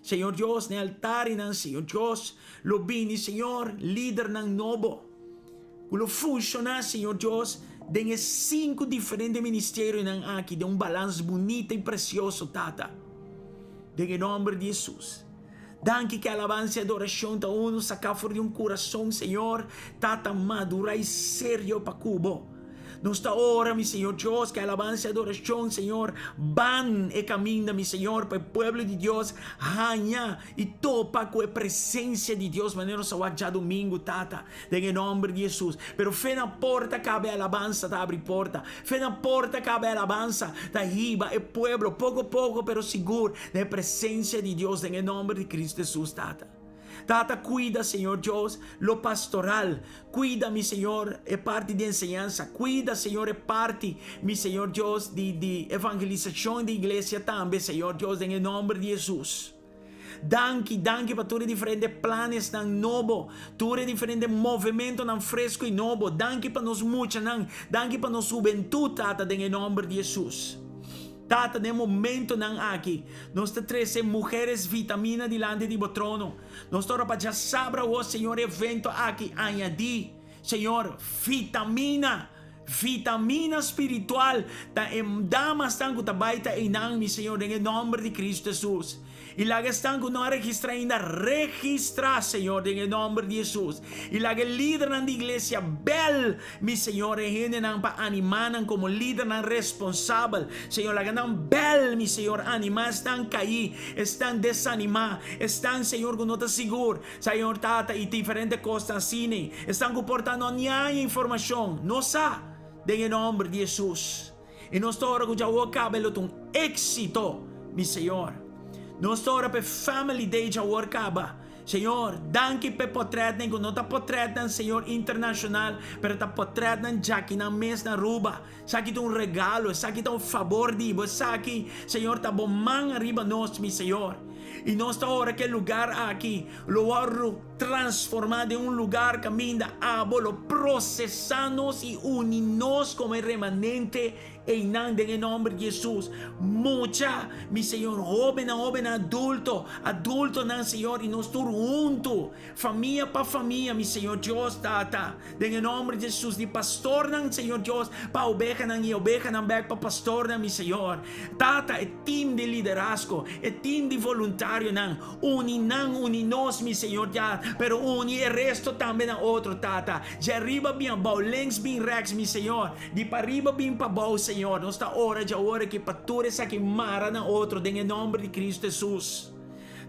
[SPEAKER 1] Senhor Deus, no altar e não, Senhor Deus, lo bini, Senhor, líder ng novo. Lo funciona, Senhor Deus, de 5 diferentes ministérios aqui, de balanço bonito e precioso, Tata. Em nome de Jesus. Danke que alabança e adoração ta uno saca fora de coração, Senhor, Tata madura e sério para cubo. Nesta hora, mi Senhor Deus, que alabança e adoração, Senhor, van e caminha, mi Senhor, para o povo de Deus, ganha e topa com a presença de Deus, maneiro sa já domingo, Tata, em nome de Jesus. Pero fe na porta cabe alabança, ta abre porta. Fe na porta cabe alabança, ta riba e pueblo, pouco a pouco, pero seguro, da presença de Deus, em nome de Cristo Jesus, Tata. Tata, cuida, Senhor Deus, lo pastoral. Cuida, mi Senhor, é parte de enseñança. Cuida, Senhor, é parte, mi Senhor Deus, de evangelização da igreja também, Senhor Deus, em nome de Jesus. Danke para tudo diferentes planos ng novo, tudo diferente movimento ng fresco e novo. Danke para nos mucha nang, danke para nos juventude, Tata, em nome de Jesus. Tata, no momento nang aqui, nós temos mulheres vitamina diante de trono. Nós estamos para já saber o Senhor evento aqui añadir, Senhor, vitamina espiritual, ta damas tango tabaita inang mi Senhor, em nome de Cristo Jesus. E lá estão que não registra ainda, registra, Senhor, em nome de Jesus. E lá que líder na igreja, bel, mi Senhor, e não para animar como líder não responsável. Senhor, lá que não bel, mi Senhor, animar, estão cair, estão desanimar, estão, Senhor, que não está seguro. Senhor, Tata, e diferentes coisas assim, estão comportando nenhuma informação. Não sabe, em nome de Jesus. E nós estamos que já o cabelo um êxito, mi Senhor. Nós ora per family day já workaba. Senhor, danke per potretnen, kung não tá potretnen, Senhor, internacional, pero tá potretnen já que na mês na ruba. Saki regalo, saki favor de você, saki, Senhor, tá bom man arriba nós, mi Senhor. E nós tá ora que lugar aqui, lo oro transformado em lugar caminha abo, lo processamos e uninos como remanente em nome de Jesus. Mucha, mi Senhor, jovem adulto, não, Senhor, e nós todos juntos, família para família, mi Senhor Deus, Tata, em nome de Jesus, de pastor, não, Senhor Deus, para oveja, não, e oveja, não, para pastor, não, mi Senhor, Tata, é time de liderazgo, é time de voluntário, não, uninos, mi Senhor, já, pero uni e resto também na outro, Tata, de arriba bem bom, längs bem rex, mi Senhor, de para arriba bem para bom, Senhor, nós está hora que pature essa que mara na outro, em nome de Cristo Jesus.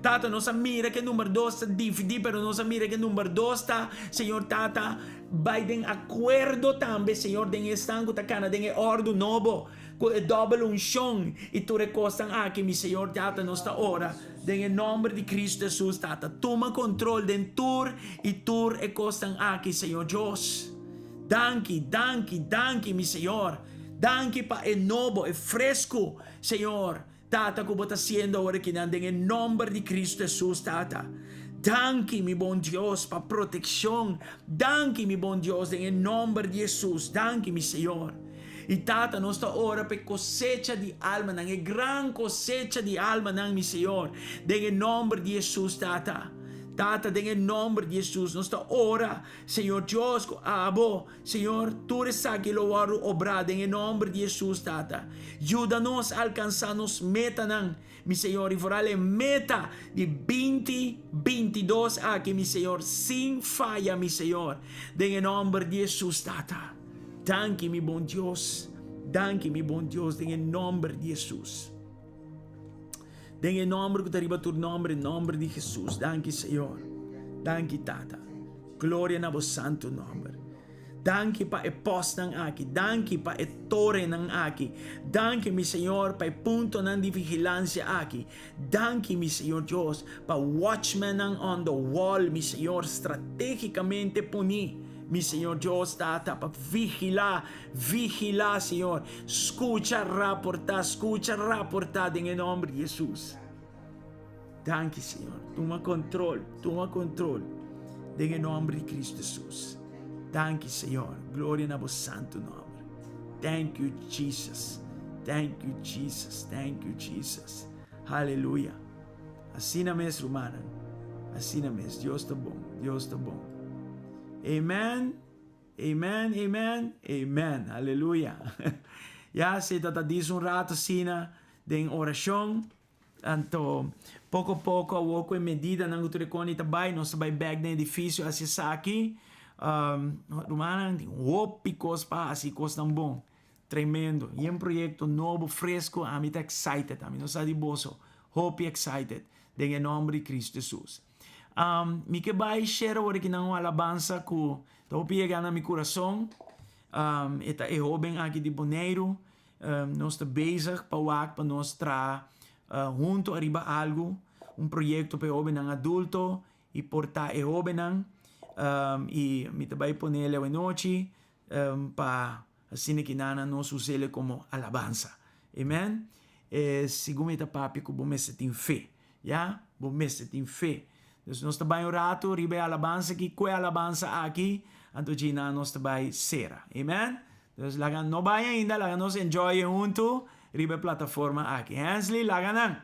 [SPEAKER 1] Tata, nós mira que número 2 está dividido, pero nós mira que número 2 está, Senhor, Tata, vai de acordo também, Senhor, de estango ta cana, de ordo novo, com double unção, e tu recostam aqui, mi Senhor, Tata, nós está hora, em nome de Cristo Jesus, Tata, toma controle de tur, e tu recostam aqui, Senhor Deus. Danke, mi Senhor. Danke para o novo, o fresco, Senhor, Tata, como está haciendo ahora que en el nombre de Cristo Jesús, Tata. Danke, mi buen Dios, para protección. Danke, mi buen Dios, en el nombre de Jesús. Danke, mi Señor. Y Tata, nuestra hora para cosecha de alma, una gran cosecha de alma, mi Señor. En el nombre de Jesús, Tata. Tata, en el nombre de Jesús, nuestra hora, Señor Dios, abo, Señor, tú eres aquí lo vas a obrar en el nombre de Jesús, Tata. Ayúdanos a alcanzarnos meta, mi Señor, y forale meta de 2022 aquí, mi Señor, sin falla, mi Señor, en el nombre de Jesús, Tata. Danke, mi buen Dios, danke, mi buen Dios, en el nombre de Jesús. En el nombre que te arriba tu nombre, en nombre de Jesús. Danke, Señor. Danke, Tata. Gloria a vos santo nombre. Danke pa e post ng aki. Danke pa e torre ng aki. Danke, mi Señor, pa e punto ng di vigilancia aki. Danke, mi Señor Dios, pa watchman ng on the wall, mi Señor, estratégicamente puni. Mi Señor Dios, Tata, pa vigila, Señor. Escucha, reportar en el nombre de Jesús. Danke, Señor. Toma control. En el nombre de Cristo Jesús. Danke, Señor. Gloria a vos santo nombre. Thank you, Jesus. Thank you, Jesus. Thank you, Jesus. Aleluya. Así na mes, rumana. Así na mes. Dios está bom. Dios está bom. Amen. Amen. Amen. Amen. Aleluya. Ya se trata de un rato sina de oración. Tanto pouco a pouco, a medida na cultura que também nós vai back no edifício acessar aqui. Rumana, picos pa assim coisa tão bom. Tremendo. E um projeto novo, fresco. A mim tá excited. A mim não está de bolso. Hope excited. Em nome de Cristo Jesus. Mi que vai share agora que não alabança que estou pegando no meu coração. Eta é jovem aqui de Bonaire. Nós estamos bezig para nós trazer junto arriba algo, projeto para jovem adulto e portar jovem e me também ponerle a noite para assim que nada nós usemos como alabança. Amen. Segundo esta papi que bom mestre tem fé, já? Bom mestre tem fé. Dus nós também orato, ribe alabança que qual alabança aqui, anto Gina nós também será. Amen? Dus lagan no vai ainda, lagan nos enjoy junto, ribe plataforma aqui. Hansley, lagan.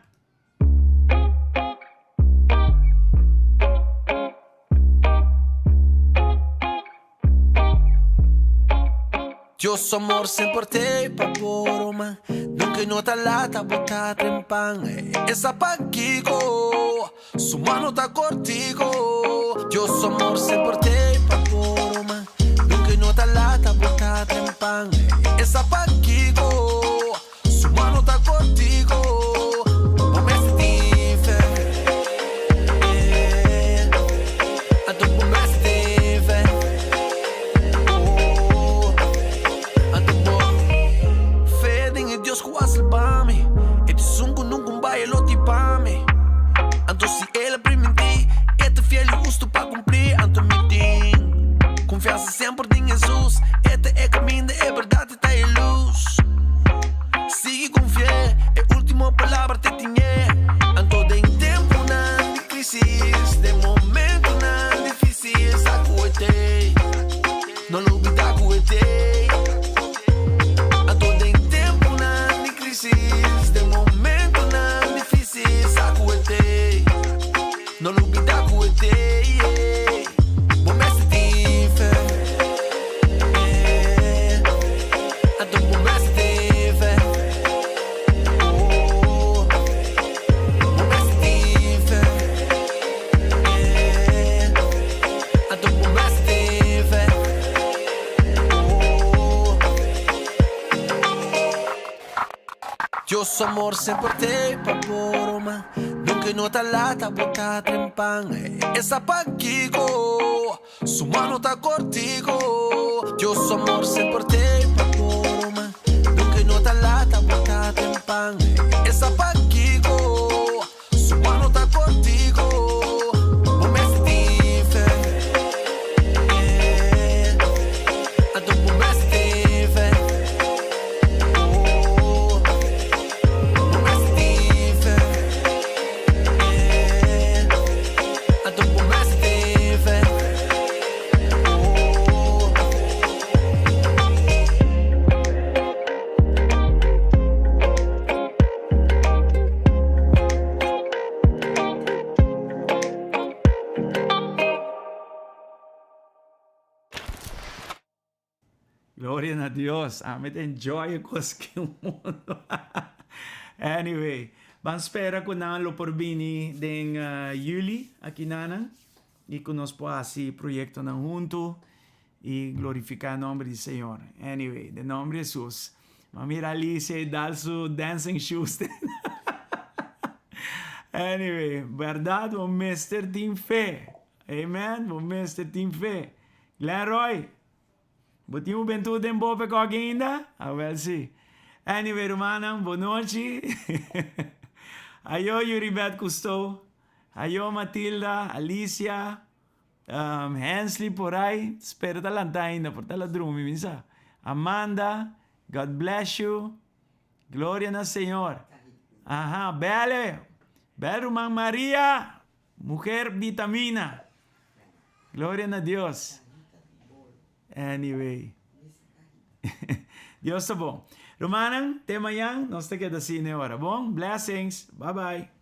[SPEAKER 2] Dios amor sempre te pa boroma, nunca nota lata bota trempan. Esa paquico, su mano tá cortico. Dios amor sempre te pa boroma, nunca nota lata bota trempan. Esa paquico, su mano tá cortico. Sempre em Jesus, este é caminho, é verdade, está em luz. Sigue com fé, é a última palavra que tinha. Ando em tempo não de crise, de momento não difícil, sacuete, não olvida cuete. Ando em tempo não de crise, de momento não difícil, sacuete, não olvida cuete. Dios amor sempre te pa boroma, nunca nota lata bota trempan. Esa paquico, su mano tá cortico. Dios amor sempre te pa boroma, nunca nota lata bota trempan. Esa paquico, su mano tá cortico.
[SPEAKER 1] Gloria a Dios. Amet enjoy ko sa mundo. Anyway, vamos espera ko na lo porbini den Yuli aqui nanang. E conosco assim projeto na junto e glorificar o nome do Senhor. Anyway, de nome de Jesus. Mamira Alicia e dar su dancing shoes. Anyway, verdade, o Mr. Team Fé. Amen, o Mr. Team Fé. Glenn Roy, botinho bem tudo em boa com alguém ainda? Ah, well, sim. Anyway, Romanang, boa noite. Ayo, Yuribet Cousteau. Ayo, Matilda, Alicia, Hensley por aí. Espero talanta ainda, por tala drumi, minsa. Amanda, God bless you. Glória no Senhor. Aha, Bele. Bele, Romang Maria. Mujer vitamina. Glória a Deus. Anyway. Deus tá bom. Romanang, tema yan. Nós te queda assim, né, hora. Bom, blessings. Bye-bye.